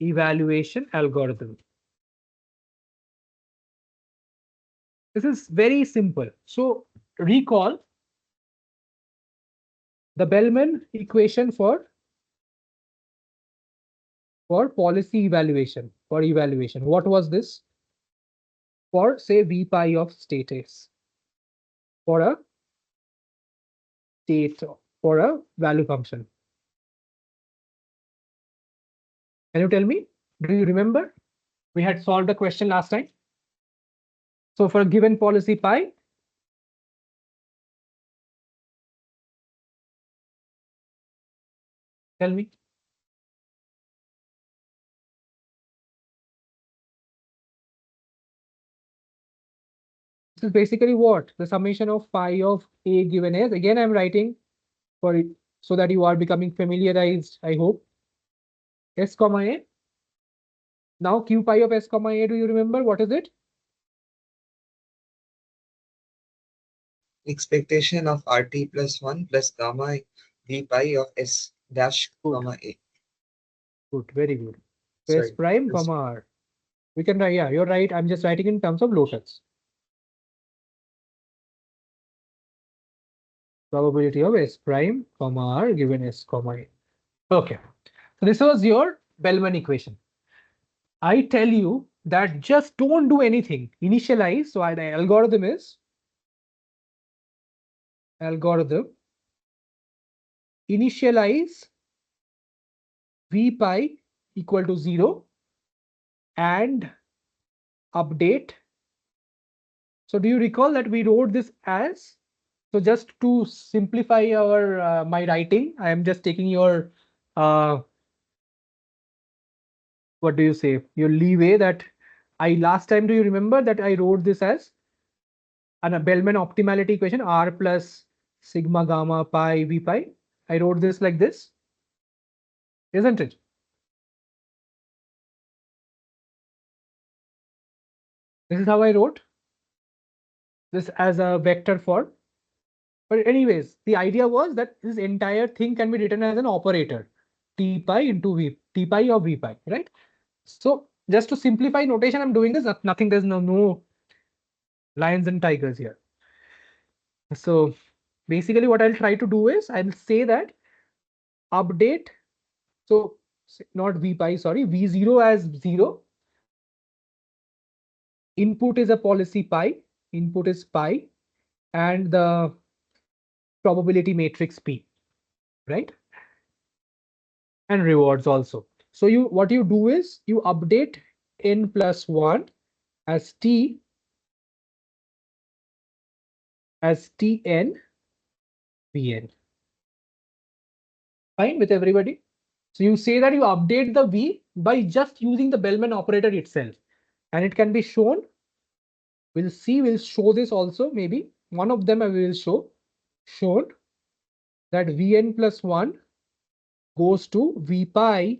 Evaluation algorithm. This is very simple. So recall the Bellman equation for policy evaluation, What was this? For say V pi of state S, for a state, for a value function. Can you tell me? Do you remember? We had solved the question last time. So for a given policy pi, tell me. This is basically what? The summation of pi of A given S. Again, I'm writing for it so that you are becoming familiarized, I hope. S comma A. Now Q pi of S comma A, do you remember? What is it? Expectation of RT plus 1 plus gamma V pi of S dash comma A. Good, very good. Sorry, S prime S- comma R. We can write, yeah, you're right. I'm just writing in terms of lotus. Probability of S prime comma R given S comma A. Okay. So this was your Bellman equation. I tell you that just don't do anything. Initialize. So the algorithm is initialize V pi equal to 0 and update. So do you recall that we wrote this as, so just to simplify our my writing, I am just taking your what do you say, your leeway that I last time, do you remember that I wrote this as a Bellman optimality equation R plus sigma gamma pi V pi. I wrote this like this, isn't it? This is how I wrote this as a vector form. But anyways, the idea was that this entire thing can be written as an operator, T pi into T pi of V pi, right? So just to simplify notation, I'm doing this, nothing, there's no lions and tigers here. So basically what I'll try to do is I'll say that update, so not V pi, sorry, V0 as 0. Input is a policy pi, input is pi, and the probability matrix P, right? And rewards also. So what you do is you update n plus 1 as T as Tn Vn. Fine with everybody? So you say that you update the V by just using the Bellman operator itself. And it can be shown. We'll see, we'll show this also. Maybe one of them I will show. Shown that Vn plus 1 goes to V pi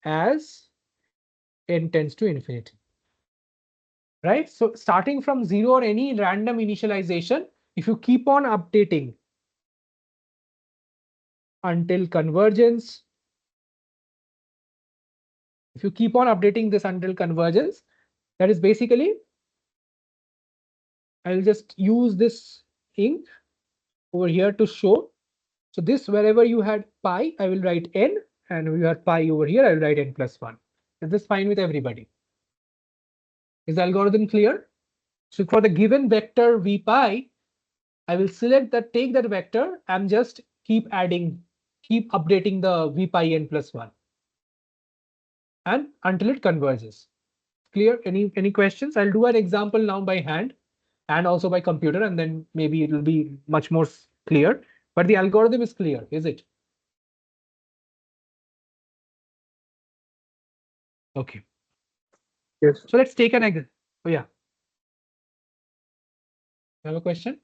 as n tends to infinity. Right? So starting from 0 or any random initialization, if you keep on updating until convergence, if you keep on updating this until convergence, that is basically, I'll just use this ink over here to show. So this, wherever you had pi, I will write n, and you had pi over here, I will write n plus 1. Is this fine with everybody? Is the algorithm clear? So for the given vector v pi, I will select that, take that vector, and just keep adding, keep updating the v pi n plus 1, and until it converges. Clear? Any questions? I'll do an example now by hand and also by computer, and then maybe it will be much more clear. But the algorithm is clear, is it? Okay. Yes. So let's take an example. Oh yeah. You have a question?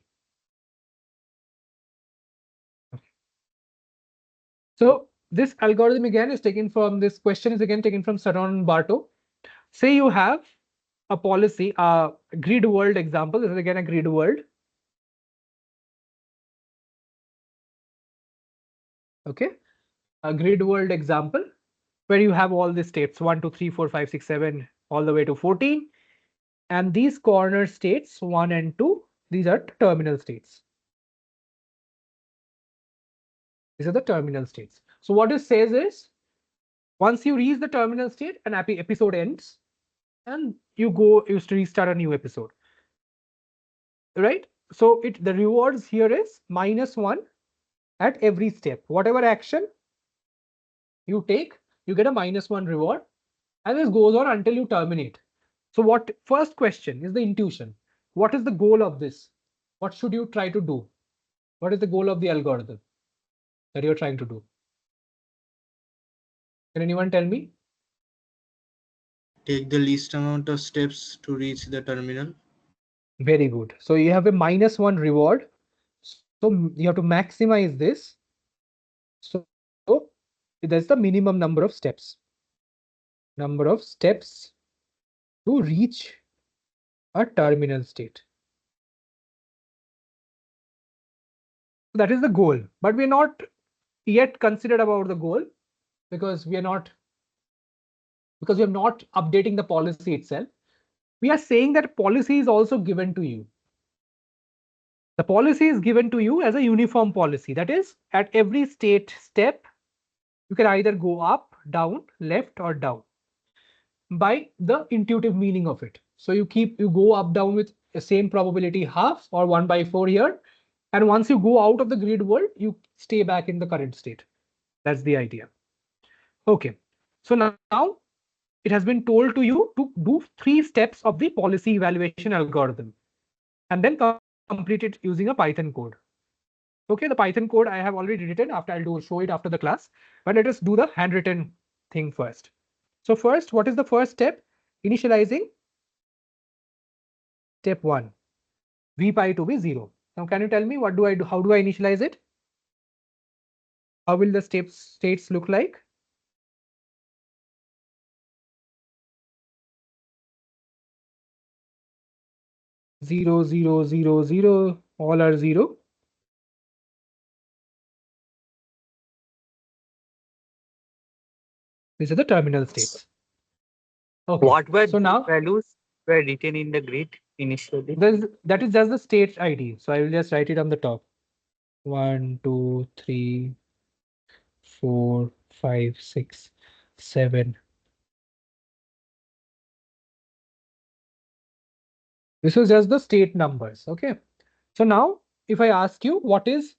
So this algorithm again is taken from, this question is again taken from Saron and Barto. Say you have a policy, a grid world example. This is again a grid world. Okay. A grid world example where you have all the states 1, 2, 3, 4, 5, 6, 7, all the way to 14. And these corner states 1 and 2 These are terminal states. These are the terminal states. So what it says is, once you reach the terminal state, an episode ends, and you restart a new episode. Right? So the rewards here is -1 at every step. Whatever action you take, you get a -1 reward, and this goes on until you terminate. So first question is the intuition. What is the goal of this? What should you try to do? What is the goal of the algorithm that you're trying to do? Can anyone tell me? Take the least amount of steps to reach the terminal. Very good. So you have a -1 reward. So you have to maximize this. So that's the minimum number of steps. Number of steps to reach a terminal state. That is the goal, but we're not yet considered about the goal because we are not updating the policy itself. We are saying that policy is also given to you. The policy is given to you as a uniform policy. That is, at every step, you can either go up, down, left, or down by the intuitive meaning of it. So you go up, down with the same probability half or 1/4 here. And once you go out of the grid world, you stay back in the current state. That's the idea. Okay. So now it has been told to you to do 3 steps of the policy evaluation algorithm and then complete it using a Python code. Okay, the Python code I have already written. I'll show it after the class, but let us do the handwritten thing first. So first, what is the first step? Initializing step 1, v pi to be 0. Now, can you tell me what do I do? How do I initialize it? How will the states look like? Zero, zero, zero, zero, all are 0. These are the terminal states. Okay. What were so these now values were written in the grid initially? that is just the state ID. So I will just write it on the top. 1, 2, 3, 4, 5, 6, 7. This was just the state numbers. Okay. So now if I ask you what is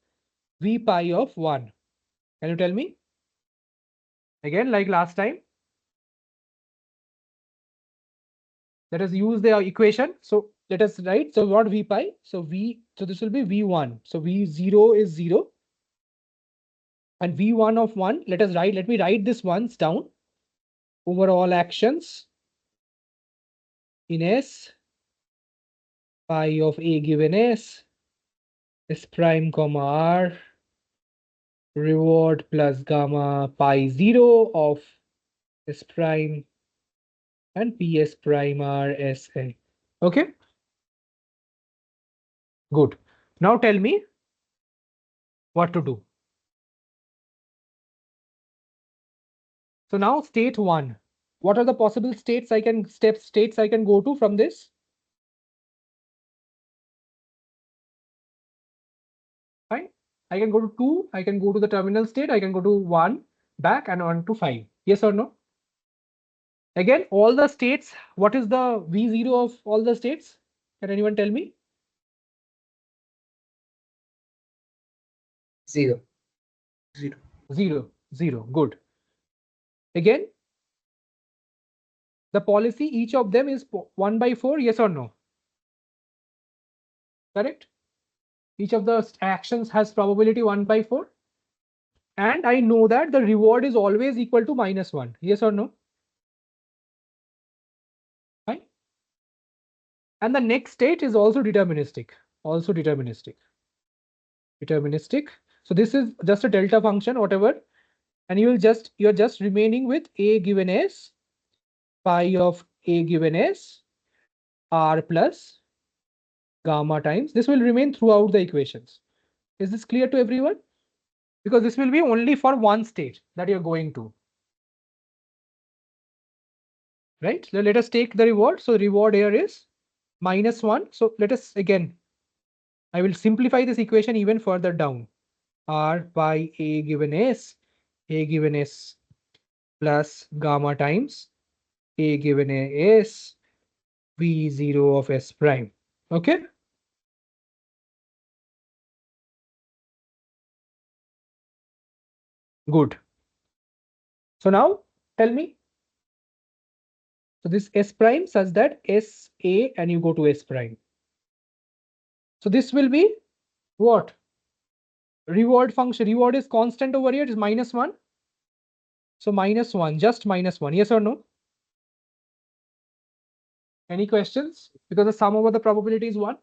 v pi of 1, can you tell me? Again, like last time, let us use the equation. So let us write. So what v pi? So this will be v1. So v0 is 0. And v1 of 1, let me write this once down. Overall actions in S, pi of A given S prime comma R, reward plus gamma pi 0 of S prime and PS prime R SA. Okay. Good. Now tell me what to do. So now state 1. What are the possible states I can go to from this? Fine. I can go to 2, I can go to the terminal state, I can go to 1, back and on to 5. Yes or no? Again, all the states, what is the V0 of all the states? Can anyone tell me? 0. 0. 0, 0. Good. Again, the policy, each of them is 1/4, yes or no? Correct? Each of the actions has probability 1/4. And I know that the reward is always equal to -1. Yes or no? Fine. And the next state is also deterministic. Also deterministic. Deterministic. So this is just a delta function, whatever. And you're just remaining with A given S, pi of A given S, R plus gamma times. This will remain throughout the equations. Is this clear to everyone? Because this will be only for one state that you're going to. Right? So let us take the reward. So reward here is -1. So let us again I will simplify this equation even further down. R by A given S plus gamma times A given S V0 of S prime. Okay. Good. So now tell me. So this S prime such that S A and you go to S prime. So this will be what? Reward function. Reward is constant over here. It is -1. So -1, just -1. Yes or no? Any questions? Because the sum over the probability is 1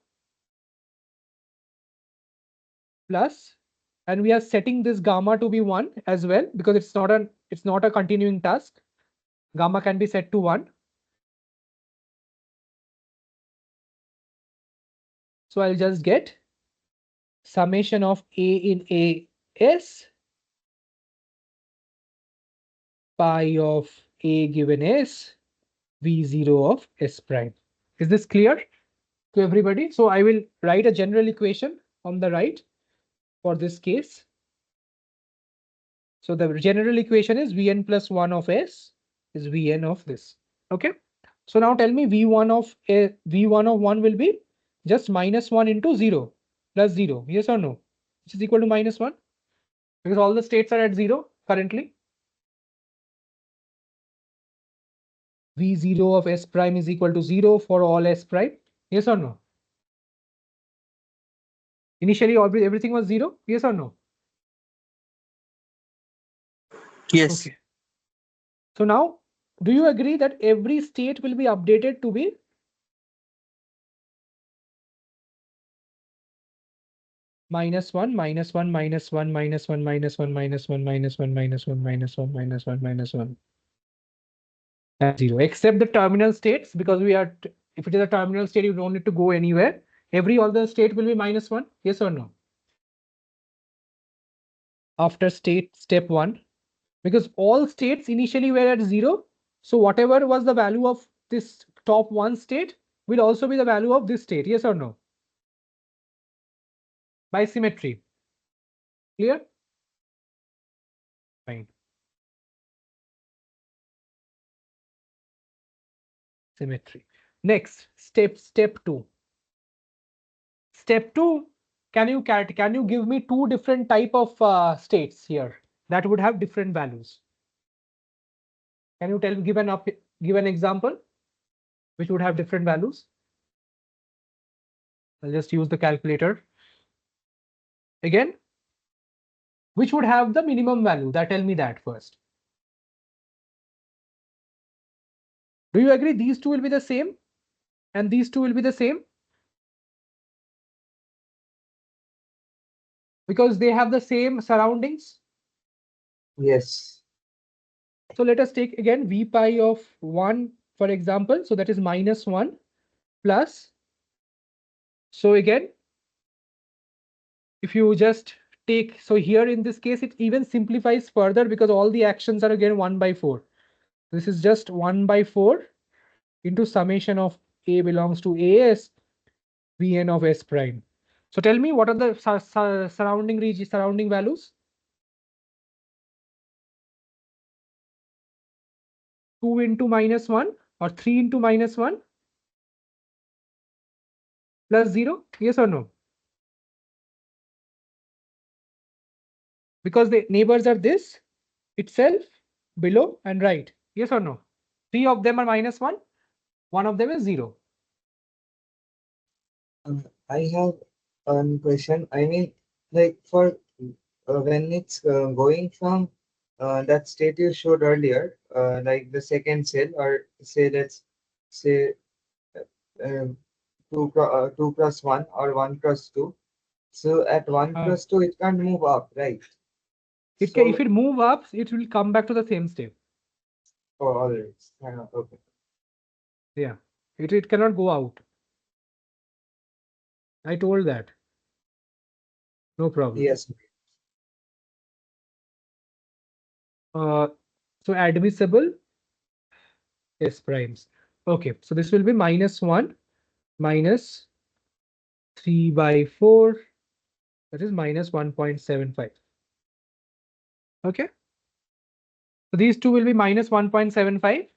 plus, and we are setting this gamma to be 1 as well because it's not a continuing task. Gamma can be set to 1. So I'll just get summation of A in A S pi of A given S V0 of S prime. Is this clear to everybody? So I will write a general equation on the right for this case. So the general equation is Vn plus 1 of S is Vn of this. Okay. So now tell me V1 of V1 of 1 will be just -1 into 0 plus 0. Yes or no? Which is equal to -1 because all the states are at 0 currently. V0 of S prime is equal to 0 for all S prime. Yes or no? Initially, everything was 0. Yes or no? Yes. Okay. So now, do you agree that every state will be updated to be -1, -1, -1, -1, -1, -1, -1, -1, -1, -1, -1, and 0, except the terminal states because if it is a terminal state, you don't need to go anywhere. Every other state will be -1. Yes or no? After step 1, because all states initially were at 0. So whatever was the value of this top 1 state will also be the value of this state. Yes or no? By symmetry. Clear? Fine. Symmetry. Next, step 2. Step 2, can you give me 2 different type of states here that would have different values? Can you give an example which would have different values? I'll just use the calculator. Again, which would have the minimum value? Tell me that first. Do you agree these two will be the same and these two will be the same? Because they have the same surroundings. Yes. So let us take again V pi of 1, for example. So that is -1 plus. So again, if you just take, so here in this case, it even simplifies further because all the actions are again 1/4. This is just 1/4 into summation of A belongs to AS Vn of S prime. So tell me what are the surrounding values? 2 into -1 or 3 into -1 plus 0. Yes or no? Because the neighbors are this itself, below and right. Yes or no? 3 of them are -1. 1 of them is 0. I have one question. I mean, like for when it's going from that state you showed earlier, like the second cell, or say let's say 2 plus 1 or 1 plus 2. So at 1 plus 2, it can't move up, right? If it move up, it will come back to the same state. Oh, all right. Okay. Yeah, it cannot go out. I told that. No problem. Yes. So admissible S primes. Okay, so this will be -1 minus 3 by 4, that is minus 1.75. Okay. So these two will be minus 1.75.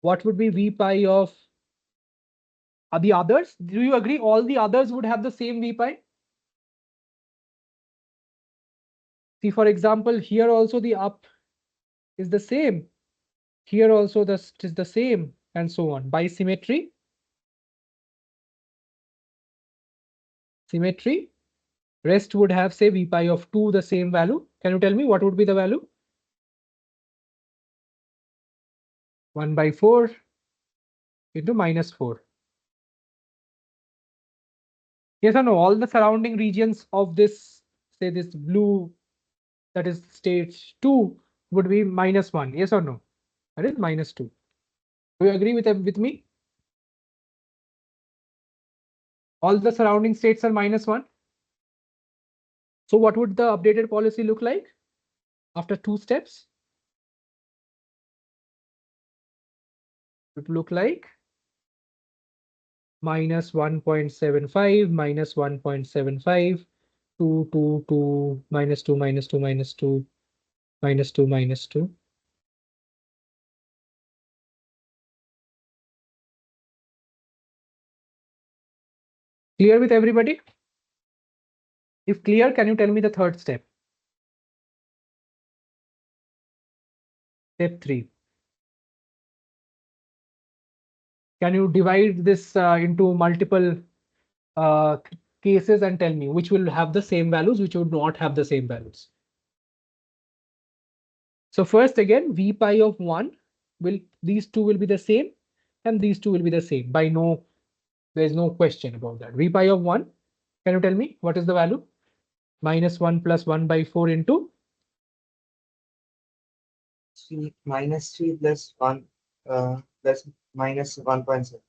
What would be V pi of the others? Do you agree all the others would have the same V pi? See, for example, here also the up is the same. Here also this is the same, and so on. By symmetry, rest would have, say, V pi of 2, the same value. Can you tell me what would be the value? 1 by 4 into minus 4. Yes or no? All the surrounding regions of this, say this blue, that is stage 2, would be minus 1. Yes or no? That is minus 2. Do you agree with me? All the surrounding states are minus 1. So what would the updated policy look like after 2 steps? It would look like minus 1.75, minus 1.75, 2, 2, 2, minus 2, minus 2, minus 2, minus 2, minus 2. Clear with everybody? If clear, can you tell me the third step? Step 3. Can you divide this into multiple cases and tell me which will have the same values, which would not have the same values? So first again, V pi of 1 will, these two will be the same, and these two will be the same. There is no question about that. V pi of 1, can you tell me what is the value? Minus 1 plus 1 by 4 into 3 minus 3 plus 1 plus minus 1.7.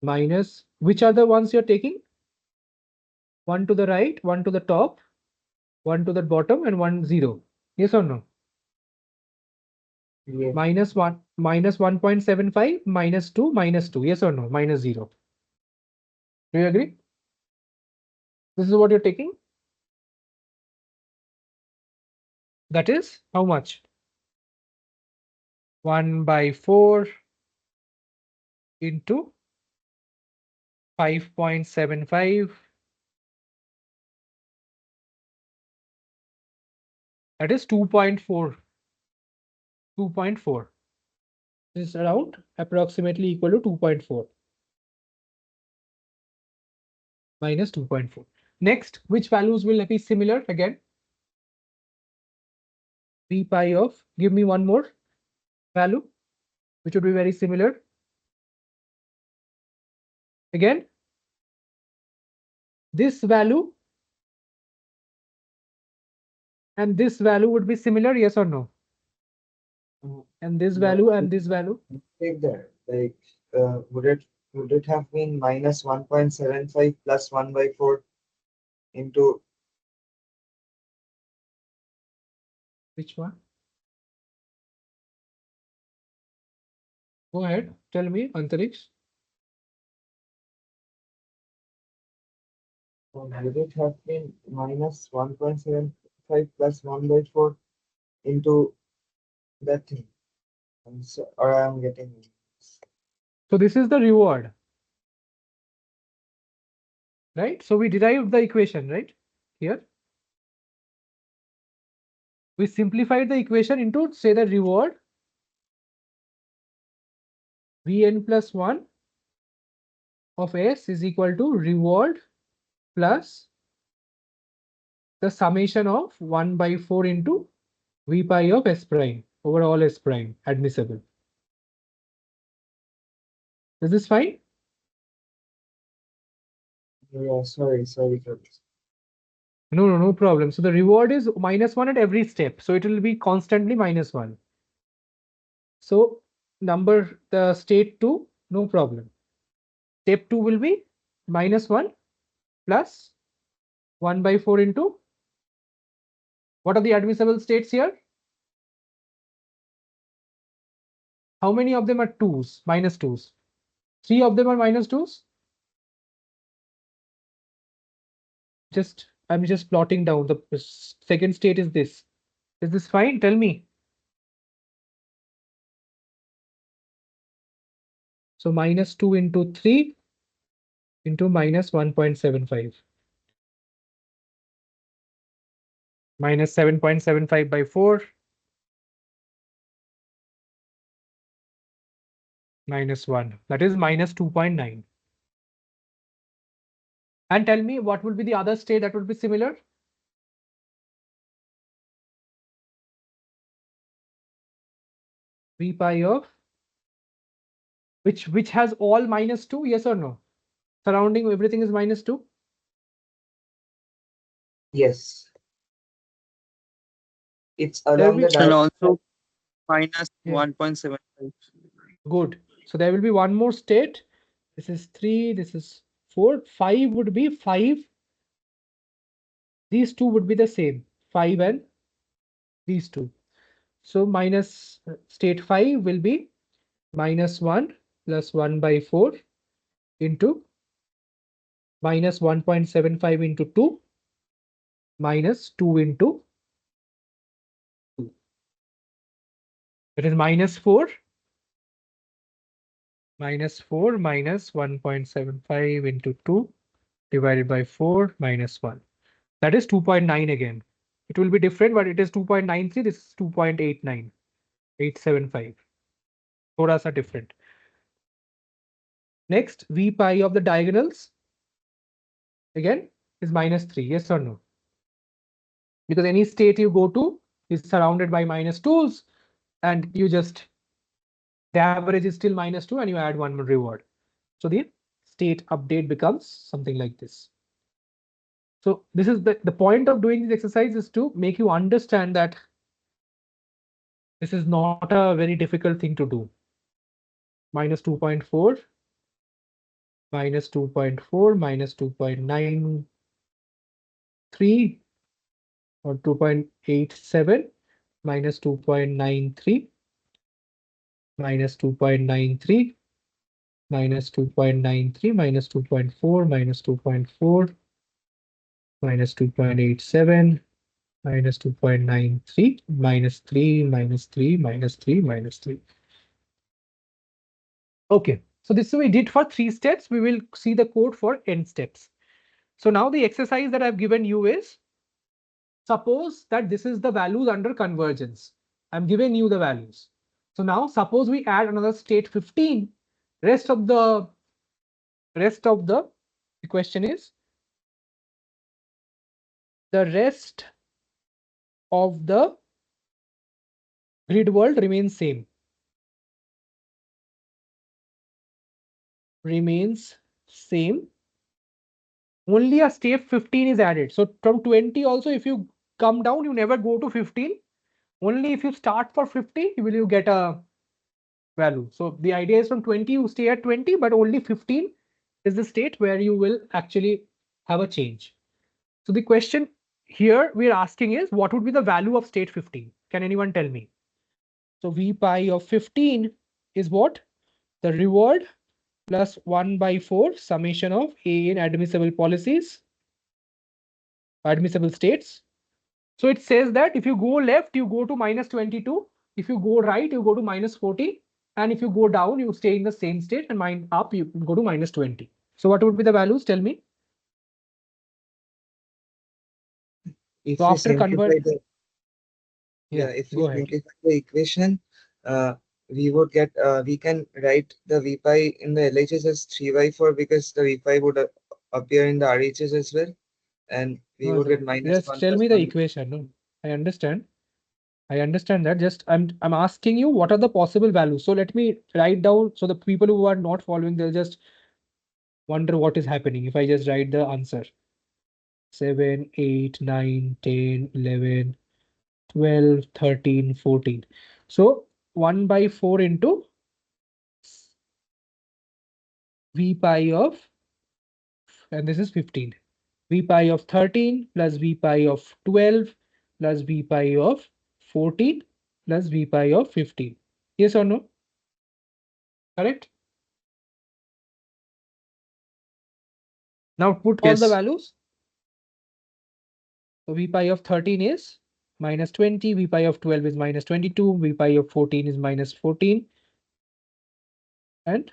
minus, which are the ones you're taking? 1 to the right, 1 to the top, 1 to the bottom, and 1 0. Yes or no? Yes. Minus 1, minus 1.75, minus 2, minus 2. Yes or no? Minus 0. Do you agree? This is what you're taking. That is how much? 1 by 4 into 5.75. That is 2.4. 2.4. This is around approximately equal to 2.4. Minus 2.4. Next, which values will be similar again? V pi of, give me one more value, which would be very similar. Again, this value and this value would be similar, yes or no? And this value and this value. Take that. Like, would it have been minus 1.75 plus 1 by 4 into Which one? Go ahead, tell me, Antariksh. would it have been minus 1.75 plus 1 by 4 into that thing? Or I'm getting So this is the reward, right? So we derived the equation, right? Here. We simplified the equation into, say, the reward Vn plus 1 of S is equal to reward plus the summation of 1 by 4 into V pi of S prime over all S prime admissible. Is this fine? yeah, sorry for this. No problem. So the reward is minus 1 at every step. So it will be constantly minus 1. So the state 2, no problem. Step 2 will be minus 1 plus 1 by 4 into, what are the admissible states here? How many of them are 2's, minus 2's? 3 of them are -2s. I'm just plotting down. The second state is this. Is this fine? Tell me. So -2 into 3 into -1.75. -7.75 by 4. -1. That is -2.9. And tell me what will be the other state that would be similar? V pi of which has all -2, yes or no? Surrounding everything is -2. Yes. It's There along will the be And diagonal. also minus yeah, 1.75. good. So there will be one more state. This is 3, this is 4. 5 would be 5. These two would be the same. 5 and these two. So minus state 5 will be -1 plus 1 by 4 into minus 1.75 into 2 minus 2 into 2. It is -4 minus 1.75 into 2 divided by 4 minus 1. That is 2.9 again. It will be different, but it is 2.93. This is 2.89, 875. Thodas are different. Next, V pi of the diagonals again is -3. Yes or no? Because any state you go to is surrounded by -2s, and the average is still -2, and you add one more reward. So the state update becomes something like this. So this is the point of doing this exercise is to make you understand that this is not a very difficult thing to do. -2.4, -2.4, -2.93 or 2.87, -2.93, -2.93, -2.93, -2.4, -2.4, -2.87, -2.93, -3, -3, -3, -3. Okay, so this we did for 3 steps. We will see the code for n steps. So now the exercise that I've given you is, suppose that this is the values under convergence. I'm giving you the values. So now suppose we add another state 15. Rest of the question is the rest of the grid world remains same. Remains same. Only a step 15 is added. So from 20 also, if you come down, you never go to 15. Only if you start for 50, you get a value. So the idea is from 20, you stay at 20, but only 15 is the state where you will actually have a change. So the question here we're asking is, what would be the value of state 15? Can anyone tell me? So V pi of 15 is what? The reward plus 1 by 4 summation of A in admissible policies, admissible states. So it says that if you go left, you go to -22. If you go right, you go to -40. And if you go down, you stay in the same state, and mind up, you go to -20. So what would be the values? Tell me. If So we after simplify convert, the yeah, if we go ahead. simplify the equation, we would get we can write the V pi in the LHS as 3/4 because the V pi would appear in the RHS as well, and we No, would sir. get minus Just 1 tell plus me the 1. equation. No, I understand. I understand that. Just I'm asking you what are the possible values. So let me write down so the people who are not following, they'll just wonder what is happening if I just write the answer. 7, 8, 9, 10, 11, 12, 13, 14. So 1 by 4 into V pi of, and this is 15. V pi of 13 plus V pi of 12 plus V pi of 14 plus V pi of 15. Yes or no? Correct? Now put all the Yes. values. So V pi of 13 is minus 20, V pi of 12 is minus 22, V pi of 14 is minus 14, and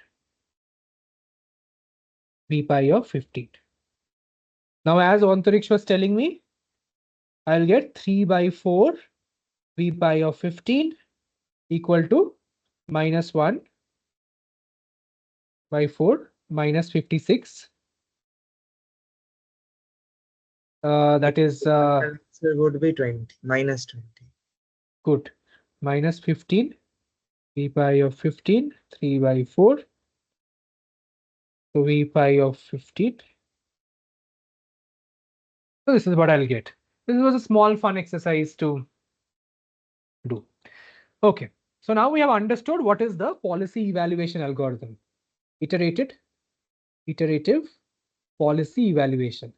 V pi of 15. Now, as Antariksh was telling me, I'll get 3 by 4 V pi of 15 equal to minus 1 by 4 minus 56. That is Answer would be 20, minus 20. good. Minus 15, V pi of 15, 3 by 4. So V pi of 15. So this is what I'll get. This was a small fun exercise to do. Okay. So now we have understood what is the policy evaluation algorithm. Iterative policy evaluation.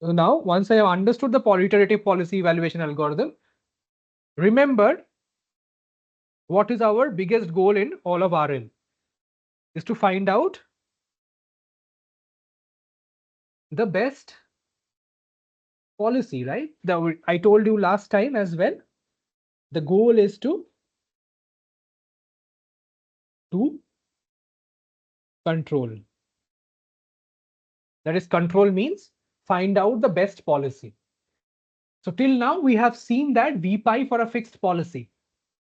So now, once I have understood the iterative policy evaluation algorithm, remember what is our biggest goal in all of RL is to find out the best policy, right? I told you last time as well. The goal is to control. That is, control means find out the best policy. So till now we have seen that V pi for a fixed policy.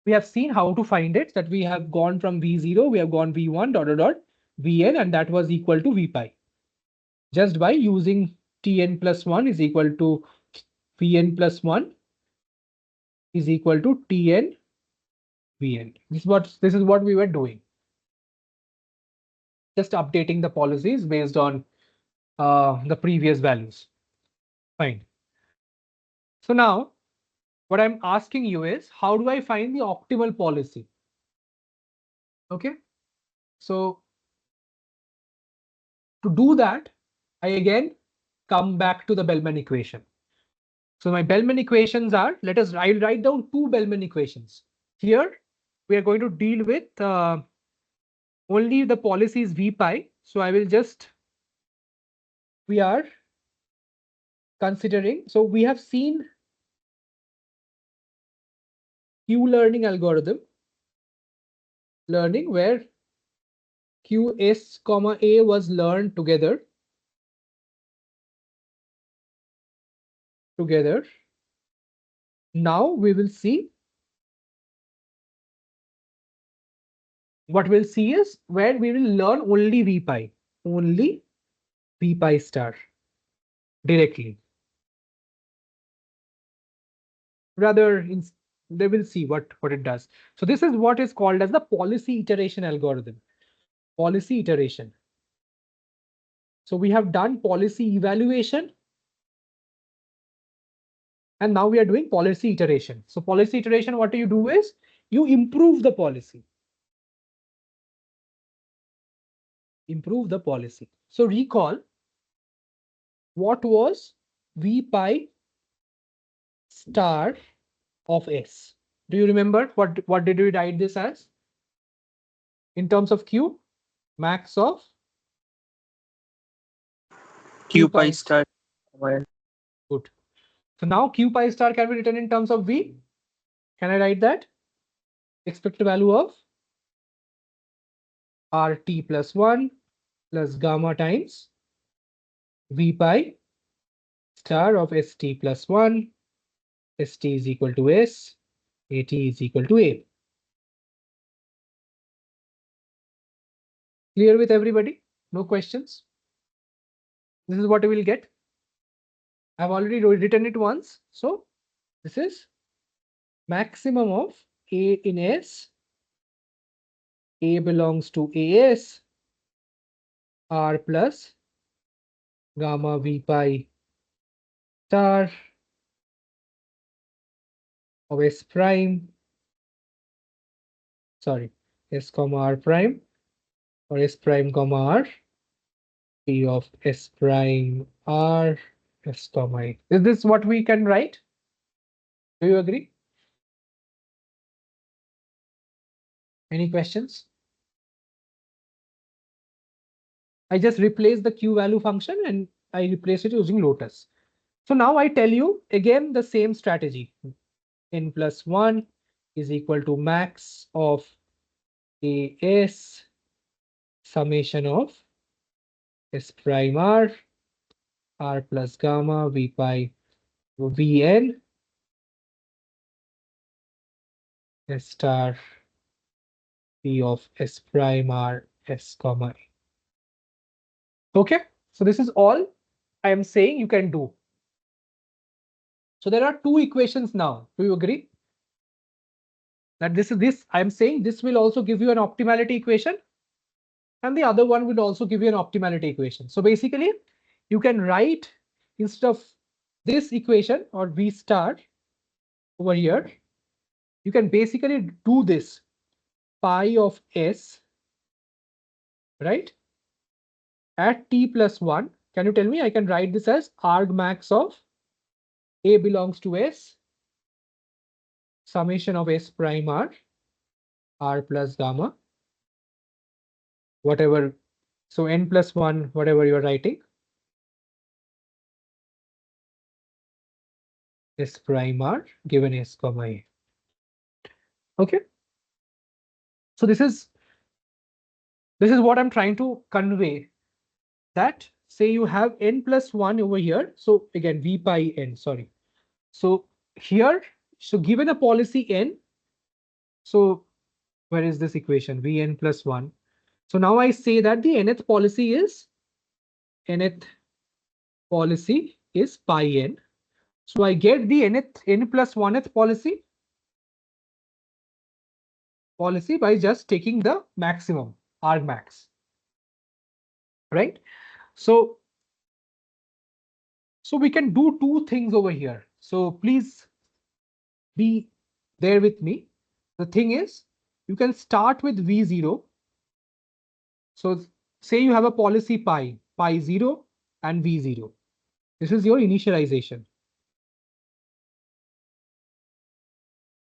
We have seen how to find it, that we have gone from V0, we have gone V1 dot dot dot Vn, and that was equal to V pi. Just by using Tn plus 1 is equal to Vn plus 1 is equal to Tn Vn. This is what we were doing. Just updating the policies based on the previous values. Fine. So now what I'm asking you is, how do I find the optimal policy? Okay. So to do that, I again come back to the Bellman equation. So my Bellman equations are, I'll write down two Bellman equations. Here we are going to deal with only the policy is V pi. So I will just, we are considering, so we have seen Q learning algorithm, learning where QS comma A was learned together. Now we will see, what we'll see is where we will learn only V pi star directly. Rather, they will see what it does. So this is what is called as the policy iteration algorithm. Policy iteration. So we have done policy evaluation, and now we are doing policy iteration. So policy iteration, what you do is you improve the policy. Improve the policy. So recall what was V pi star of S. Do you remember what did we write this as? In terms of Q, max of Q pi star. Good. So now Q pi star can be written in terms of V. Can I write that? Expected value of RT plus 1 plus gamma times V pi star of ST plus 1. ST is equal to S. AT is equal to A. Clear with everybody? No questions? This is what we will get. I've already written it once. So this is maximum of A in S. A belongs to AS. R plus gamma V pi star of S prime. Sorry, S comma R prime, or S prime comma R. P of S prime R S comma A. Is this what we can write? Do you agree? Any questions? I just replace the Q value function and I replace it using Lotus. So now I tell you again the same strategy. N plus 1 is equal to max of AS summation of S prime R plus gamma V pi Vn S star P of S prime R S comma A. Okay, so this is all I am saying you can do. So there are two equations now. Do you agree? That this I'm saying this will also give you an optimality equation, and the other one will also give you an optimality equation. So basically, you can write instead of this equation or V star over here, you can basically do this pi of S, right? At t plus 1, can you tell me? I can write this as argmax of A belongs to S, summation of S prime R plus gamma, whatever. So n plus 1, whatever you're writing, S prime R given S comma A. Okay. So this is what I'm trying to convey, that say you have n plus 1 over here. So again, V pi n, sorry. So here, so given a policy n, so where is this equation? Vn plus 1. So now I say that the nth policy is pi n. So I get the n plus 1th policy by just taking the maximum argmax, right? So we can do two things over here. So please be there with me. The thing is, you can start with V0. So say you have a policy pi 0 and V0. This is your initialization,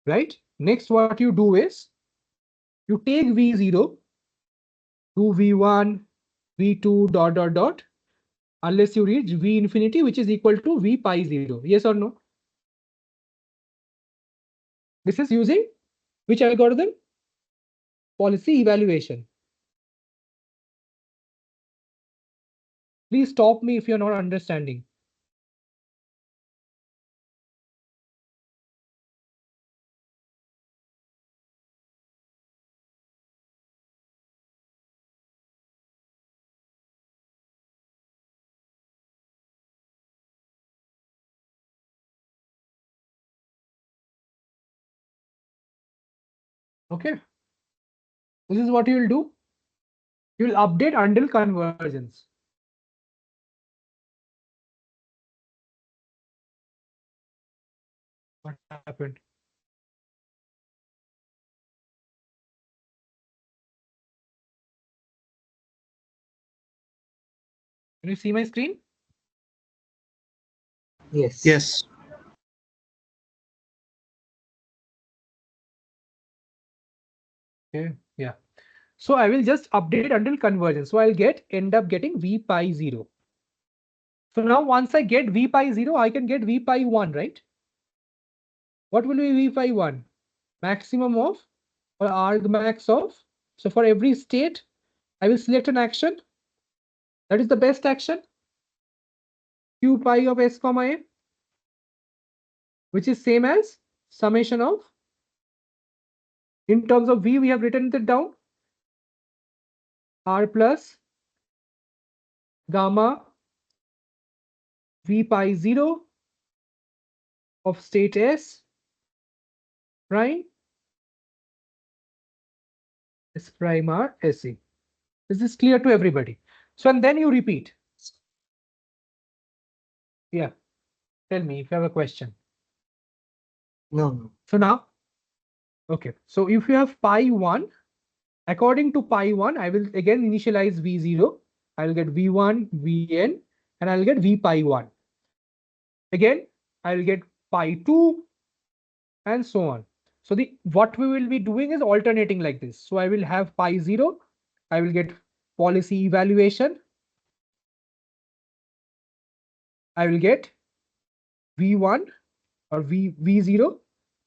right? Next, what you do is you take V0 to V1, V2 dot dot dot, unless you reach V infinity, which is equal to V pi 0. Yes or no? This is using which algorithm? Policy evaluation. Please stop me if you're not understanding. Okay. This is what you will do. You will update until convergence. What happened? Can you see my screen? Yes. Yes. Okay. Yeah. So I will just update until convergence. So I'll end up getting V pi 0. So now once I get V pi 0, I can get V pi 1, right? What will be V pi 1? Maximum of or argmax of. So for every state, I will select an action. That is the best action. Q pi of S comma A, which is same as summation of. In terms of V, we have written it down. R plus gamma V pi 0 of state S prime S prime R SE. This is clear to everybody. So and then you repeat. Yeah. Tell me if you have a question. No. So now, okay. So if you have pi 1, according to pi 1, I will again initialize V0. I will get V1, Vn, and I'll get V pi 1. Again, I'll get pi 2, and so on. So what we will be doing is alternating like this. So I will have pi 0. I will get policy evaluation. I will get V1 or V0.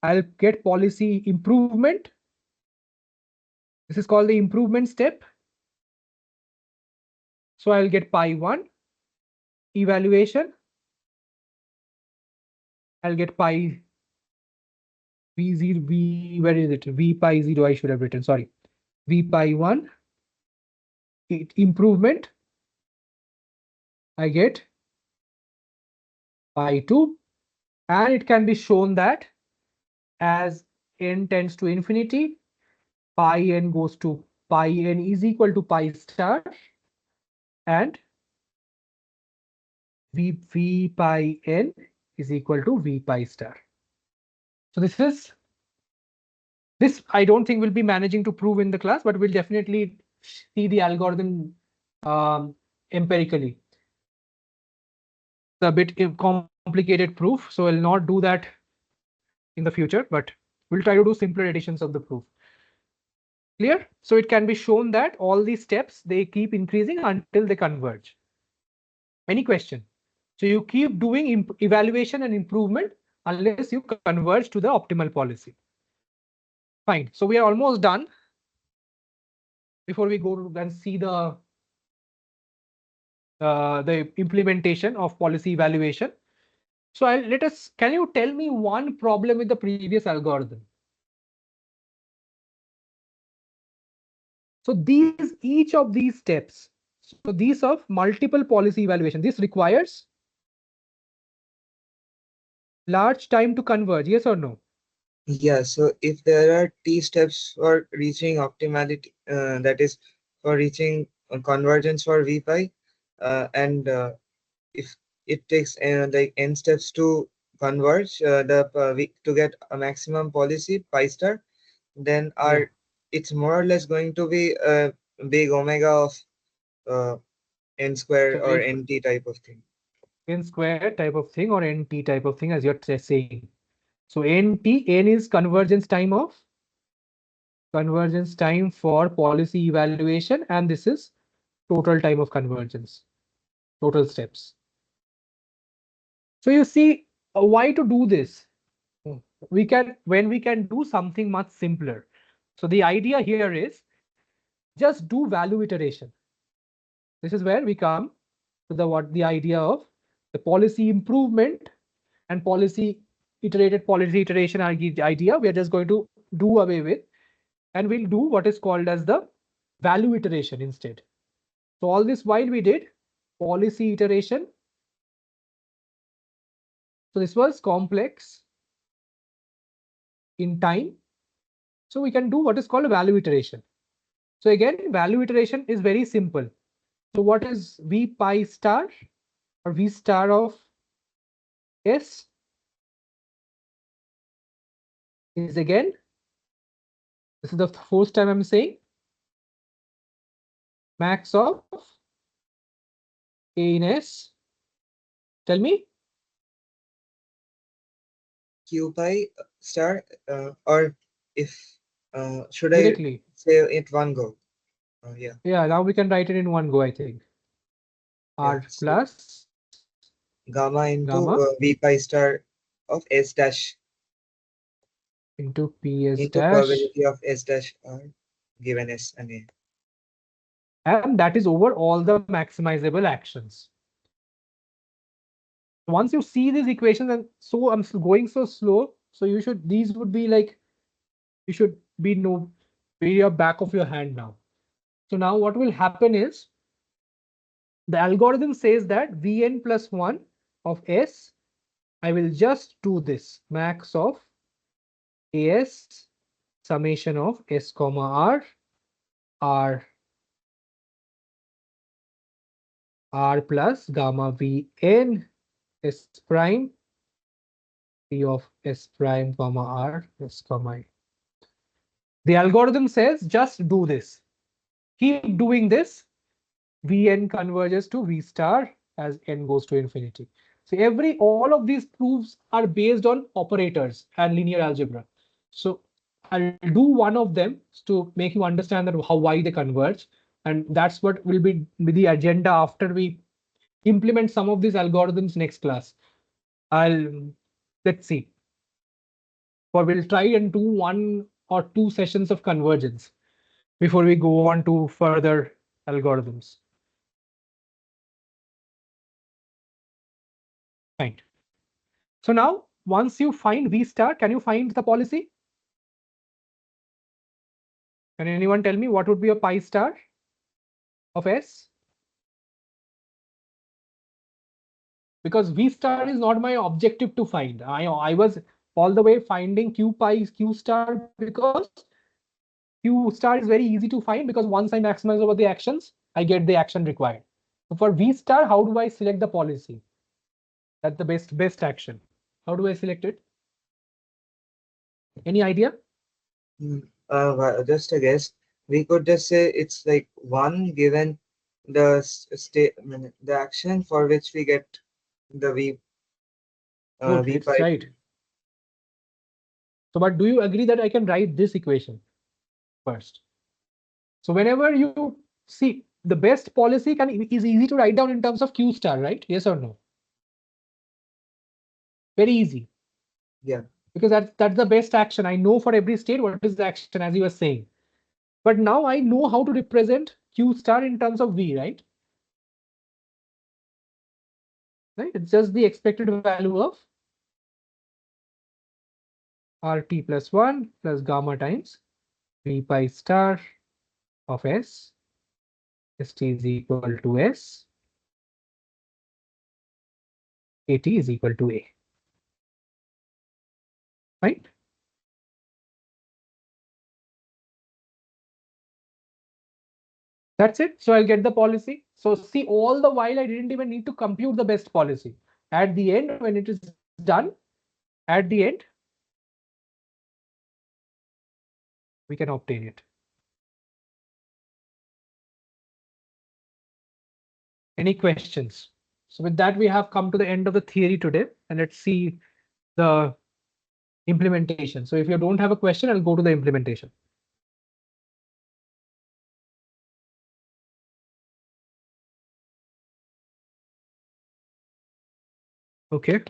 I'll get policy improvement. This is called the improvement step. So I'll get pi 1 evaluation. I'll get pi V0, where is it? V pi 0, I should have written, sorry. V pi 1 improvement. I get pi 2, and it can be shown that as n tends to infinity, pi n goes to pi n is equal to pi star, and v pi n is equal to v pi star. So this I don't think we'll be managing to prove in the class, but we'll definitely see the algorithm empirically. It's a bit complicated proof, so I'll not do that in the future, but we'll try to do simpler editions of the proof. Clear? So it can be shown that all these steps, they keep increasing until they converge. Any question? So you keep doing evaluation and improvement unless you converge to the optimal policy. Fine. So we are almost done. Before we go and see the implementation of policy evaluation. So can you tell me one problem with the previous algorithm? So each of these steps, so these of multiple policy evaluation, this requires large time to converge, yes or no? Yeah, so if there are t steps for reaching optimality, that is for reaching convergence for V pi, and if it takes like n steps to converge to get a maximum policy pi star, then it's more or less going to be a big omega of n square So or if nt type of thing. n square type of thing or nt type of thing, as you're saying. So n is convergence time for policy evaluation, and this is total time of convergence, total steps. So you see why to do this? When we can do something much simpler. So the idea here is just do value iteration. This is where we come to the idea of the policy improvement and iterated policy iteration idea. We are just going to do away with, and we'll do what is called as the value iteration instead. So all this while we did policy iteration. So this was complex in time. So we can do what is called a value iteration. So again, value iteration is very simple. So what is V pi star or V star of S is again, this is the first time I'm saying, max of A in S. Tell me. Q pi star, or if should I Directly. say it one go? Yeah. Yeah, now we can write it in one go, I think. Yeah. R So plus gamma into gamma V pi star of S dash into PS into dash, probability of S dash R given S and A. and that is over all the maximizable actions. Once you see these equations, and so I'm going so slow, so these would be like, you should be your back of your hand now. So now what will happen is the algorithm says that Vn plus 1 of S, I will just do this max of AS summation of S comma R plus gamma Vn S prime P of S prime comma R S comma I. The algorithm says just do this. Keep doing this. Vn converges to V star as n goes to infinity. So all of these proofs are based on operators and linear algebra. So I'll do one of them to make you understand that why they converge. And that's what will be the agenda after we implement some of these algorithms next class. Let's see. Or we'll try and do 1 or 2 sessions of convergence before we go on to further algorithms. Fine. So now, once you find V star, can you find the policy? Can anyone tell me what would be a pi star of S? Because V star is not my objective to find. I was all the way finding Q pi Q star because Q star is very easy to find because once I maximize over the actions, I get the action required. So for V star, how do I select the policy? That's the best action. How do I select it? Any idea? Just a guess. We could just say it's like one given the state, the action for which we get the Good, V it's pi. right. So, but do you agree that I can write this equation first? So whenever you see the best policy is easy to write down in terms of Q star, right? Yes or no? Very easy. Yeah. Because that's the best action. I know for every state what is the action, as you were saying. But now I know how to represent Q star in terms of V, right? Right? It's just the expected value of RT plus 1 plus gamma times V pi star of S. ST is equal to S. AT is equal to A. Right? That's it. So I'll get the policy. So see, all the while I didn't even need to compute the best policy. At the end, when it is done, at the end, we can obtain it. Any questions? So with that, we have come to the end of the theory today, and let's see the implementation. So if you don't have a question, I'll go to the implementation. Okay.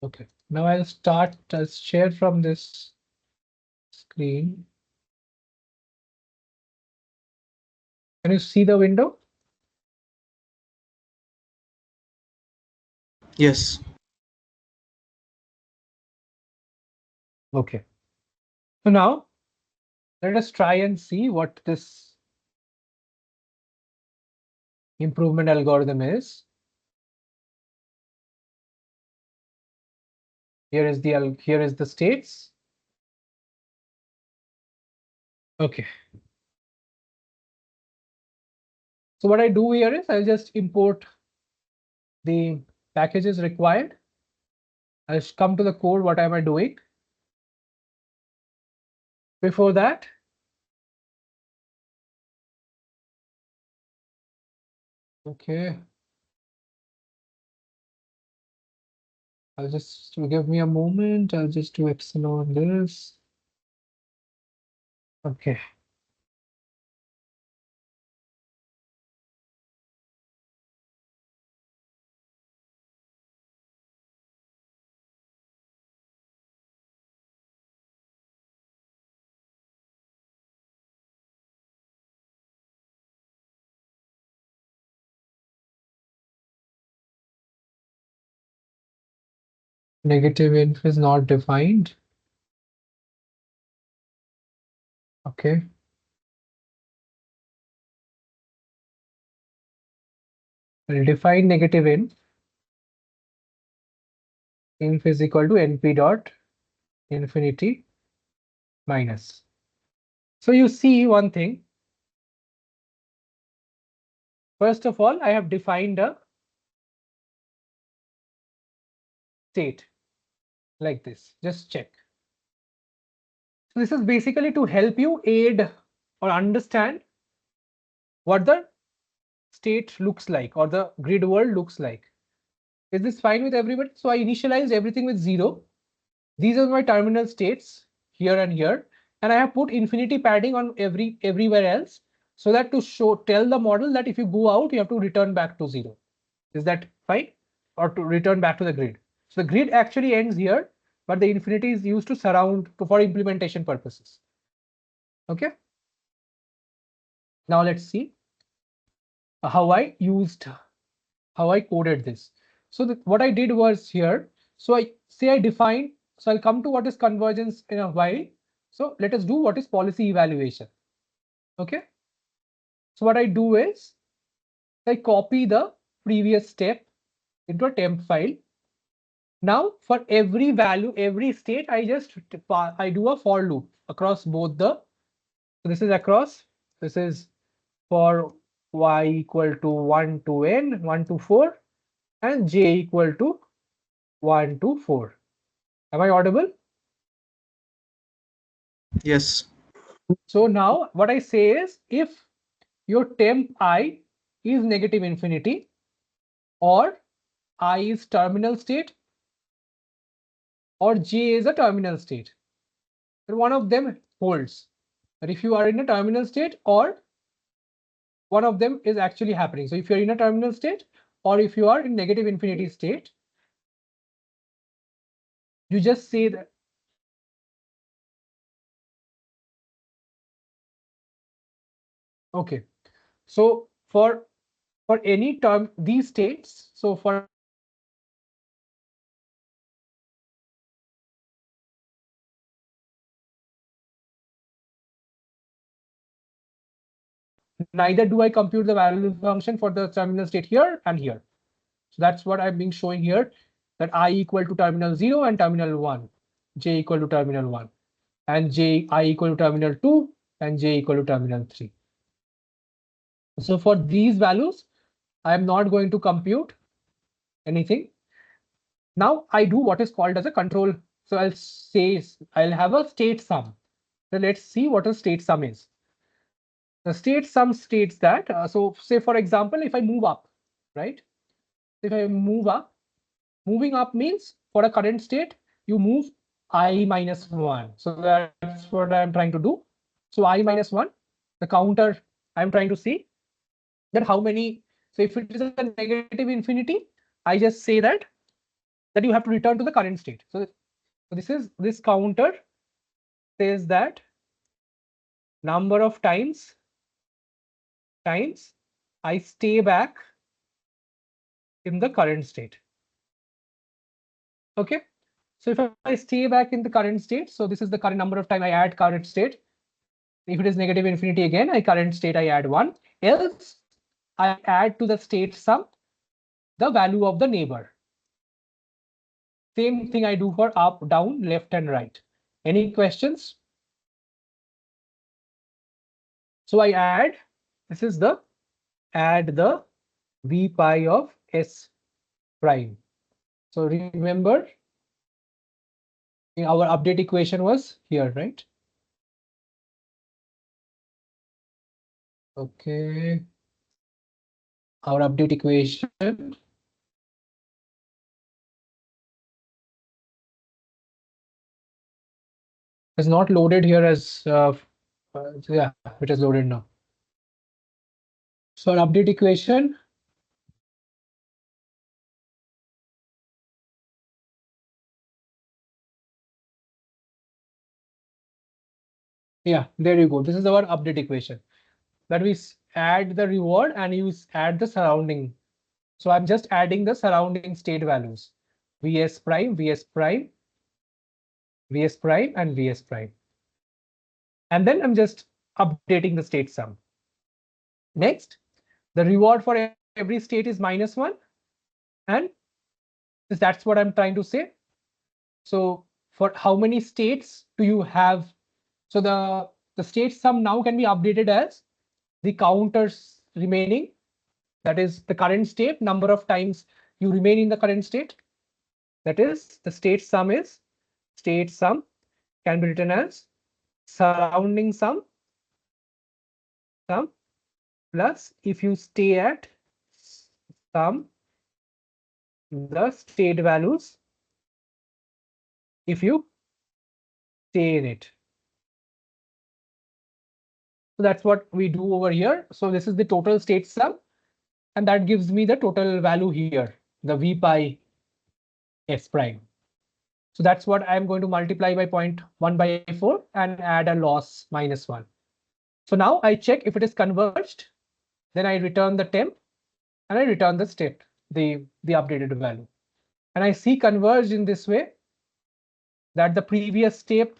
Okay. Now I'll start share from this screen. Can you see the window? Yes. Okay. So now let us try and see what this improvement algorithm is. Here is the states. Okay. So what I do here is I'll just import the packages required. I'll come to the code. What am I doing? Before that, okay. I'll just give me a moment. I'll just do epsilon this. Okay. Negative inf is not defined. Okay. I'll define negative inf. Inf is equal to np dot infinity minus. So you see one thing. First of all, I have defined a state like this. Just check. So this is basically to help you aid or understand what the state looks like, or the grid world looks like. Is this fine with everybody? So I initialized everything with 0. These are my terminal states here and here, and I have put infinity padding on everywhere else, so that to tell the model that if you go out, you have to return back to 0. Is that fine? Or to return back to the grid. So the grid actually ends here, but the infinity is used to surround for implementation purposes. Okay. Now let's see how I coded this. So what I did was here. So I defined. So I'll come to what is convergence in a while. So let us do what is policy evaluation. Okay. So what I do is I copy the previous step into a temp file. Now for every value, every state, I do a for loop across both the. So this is across. This is for y equal to 1 to n, 1 to 4, and j equal to 1 to 4. Am I audible? Yes. So now what I say is, if your temp I is negative infinity, or I is terminal state, or j is a terminal state, then one of them holds. But if you are in a terminal state, or one of them is actually happening. So if you're in a terminal state, or if you are in negative infinity state, you just say that. Okay. So for any term, these states, so for neither do I compute the value function for the terminal state here and here. So that's what I'm being showing here, that I equal to terminal 0 and terminal 1, j equal to terminal 1, and I equal to terminal 2, and j equal to terminal 3. So for these values, I am not going to compute anything. Now I do what is called as a control. So I'll have a state sum. So let's see what a state sum is. The state sum states that, so say for example, if I move up, right? If I move up, moving up means for a current state, you move I minus 1. So that's what I'm trying to do. So I minus 1, the counter, I'm trying to see that how many. So if it is a negative infinity, I just say that you have to return to the current state. So this counter says that number of times I stay back in the current state. Okay. So if I stay back in the current state, so this is the current number of time I add current state. If it is negative infinity again, current state I add 1. Else I add to the state sum the value of the neighbor. Same thing I do for up, down, left, and right. Any questions? So I add, this is the add the v pi of s prime. So remember, our update equation was here, right? Okay. Our update equation is not loaded here as, yeah, it is loaded now. So our update equation, yeah, there you go. This is our update equation, that we add the reward and you add the surrounding. So I'm just adding the surrounding state values, vs prime, vs prime, vs prime, and vs prime. And then I'm just updating the state sum. Next, the reward for every state is -1, and that's what I'm trying to say. So for how many states do you have? So the state sum now can be updated as the counters remaining, that is the current state, number of times you remain in the current state. That is, the state sum can be written as surrounding sum plus if you stay at some the state values if you stay in it. So that's what we do over here. So this is the total state sum, and that gives me the total value here, the v pi s prime. So that's what I'm going to multiply by 0.1/4 and add a loss -1. So now I check if it is converged, then I return the temp and I return the state, the updated value. And I see converged in this way that the previous step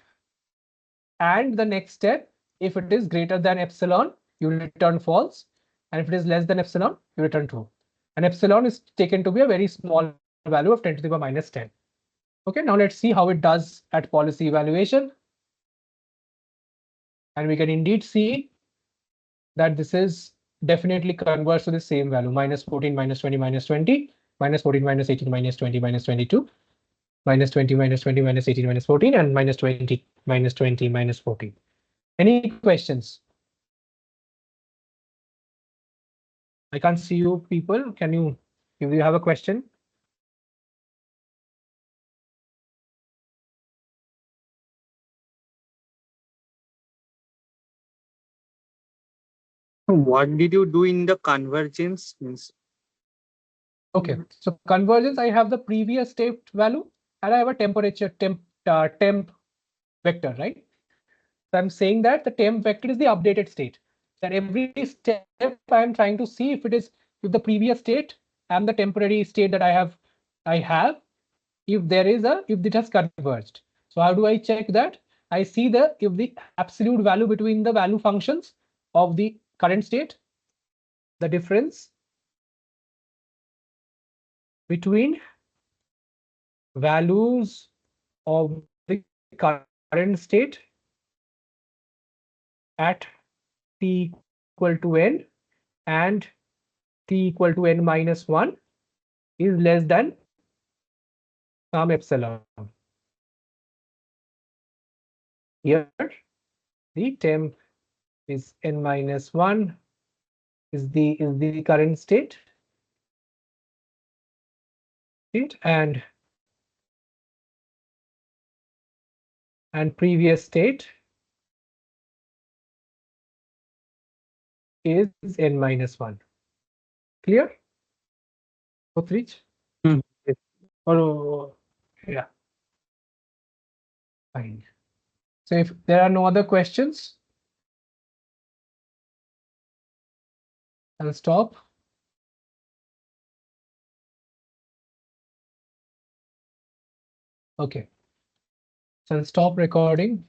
and the next step, if it is greater than epsilon, you return false. And if it is less than epsilon, you return true. And epsilon is taken to be a very small value of 10 to the power -10. Okay, now let's see how it does at policy evaluation. And we can indeed see that this is definitely converts to the same value, -14, -20, -20, -14, -18, -20, -22, -20, -20, -18, -14, and -20, -20, -14. Any questions? I can't see you people. Can you, if you have a question? What did you do in the convergence? Means Okay, so convergence, I have the previous state value and I have a temperature temp vector, right? So I'm saying that the temp vector is the updated state. That every step I'm trying to see if it is if the previous state and the temporary state that I have, if there is a if it has converged. So how do I check that? I see the if the absolute value between the value functions of the current state, the difference between values of the current state at t equal to n and t equal to n minus 1 is less than some epsilon. Here, the temp is n minus 1 is the current state, and previous state is n minus 1. Clear? Both reach? Hmm. Oh, yeah. Fine. So if there are no other questions, I'll stop. Okay. So I'll stop recording.